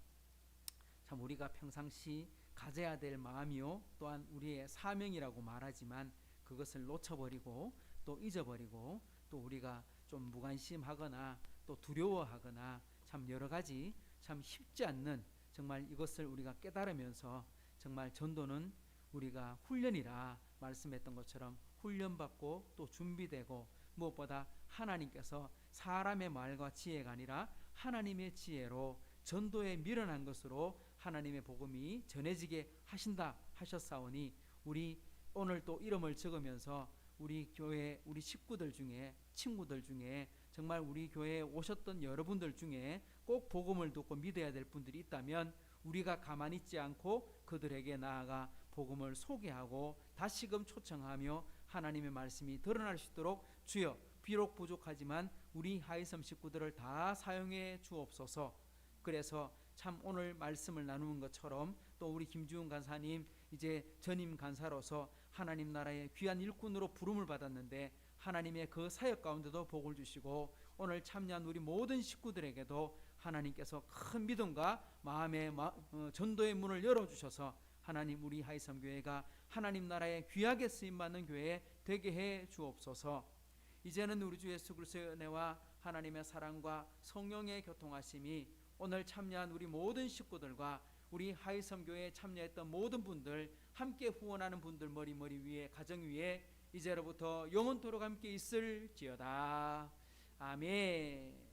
참 우리가 평상시 가져야 될 마음이요 또한 우리의 사명이라고 말하지만 그것을 놓쳐버리고 또 잊어버리고 또 우리가 좀 무관심하거나 또 두려워하거나 참 여러 가지 참 쉽지 않는 정말 이것을 우리가 깨달으면서 정말 전도는 우리가 훈련이라 말씀했던 것처럼 훈련받고 또 준비되고 무엇보다 하나님께서 사람의 말과 지혜가 아니라 하나님의 지혜로 전도에 미련한 것으로 하나님의 복음이 전해지게 하신다 하셨사오니 우리 오늘 또 이름을 적으면서 우리 교회 우리 식구들 중에 친구들 중에 정말 우리 교회에 오셨던 여러분들 중에 꼭 복음을 듣고 믿어야 될 분들이 있다면 우리가 가만히 있지 않고 그들에게 나아가 복음을 소개하고 다시금 초청하며 하나님의 말씀이 드러날 수 있도록 주여 비록 부족하지만 우리 하이섬 식구들을 다 사용해 주옵소서. 그래서 참 오늘 말씀을 나누는 것처럼 또 우리 김지훈 간사님 이제 전임 간사로서 하나님 나라의 귀한 일꾼으로 부름을 받았는데 하나님의 그 사역 가운데도 복을 주시고 오늘 참여한 우리 모든 식구들에게도 하나님께서 큰 믿음과 마음의 전도의 문을 열어주셔서 하나님 우리 하이섬 교회가 하나님 나라의 귀하게 쓰임받는 교회 되게 해 주옵소서. 이제는 우리 주 예수 그리스도의 은혜와 하나님의 사랑과 성령의 교통하심이 오늘 참여한 우리 모든 식구들과 우리 하이섬 교회에 참여했던 모든 분들 함께 후원하는 분들 머리 위에 가정 위에 이제로부터 영원토록 함께 있을지어다. 아멘.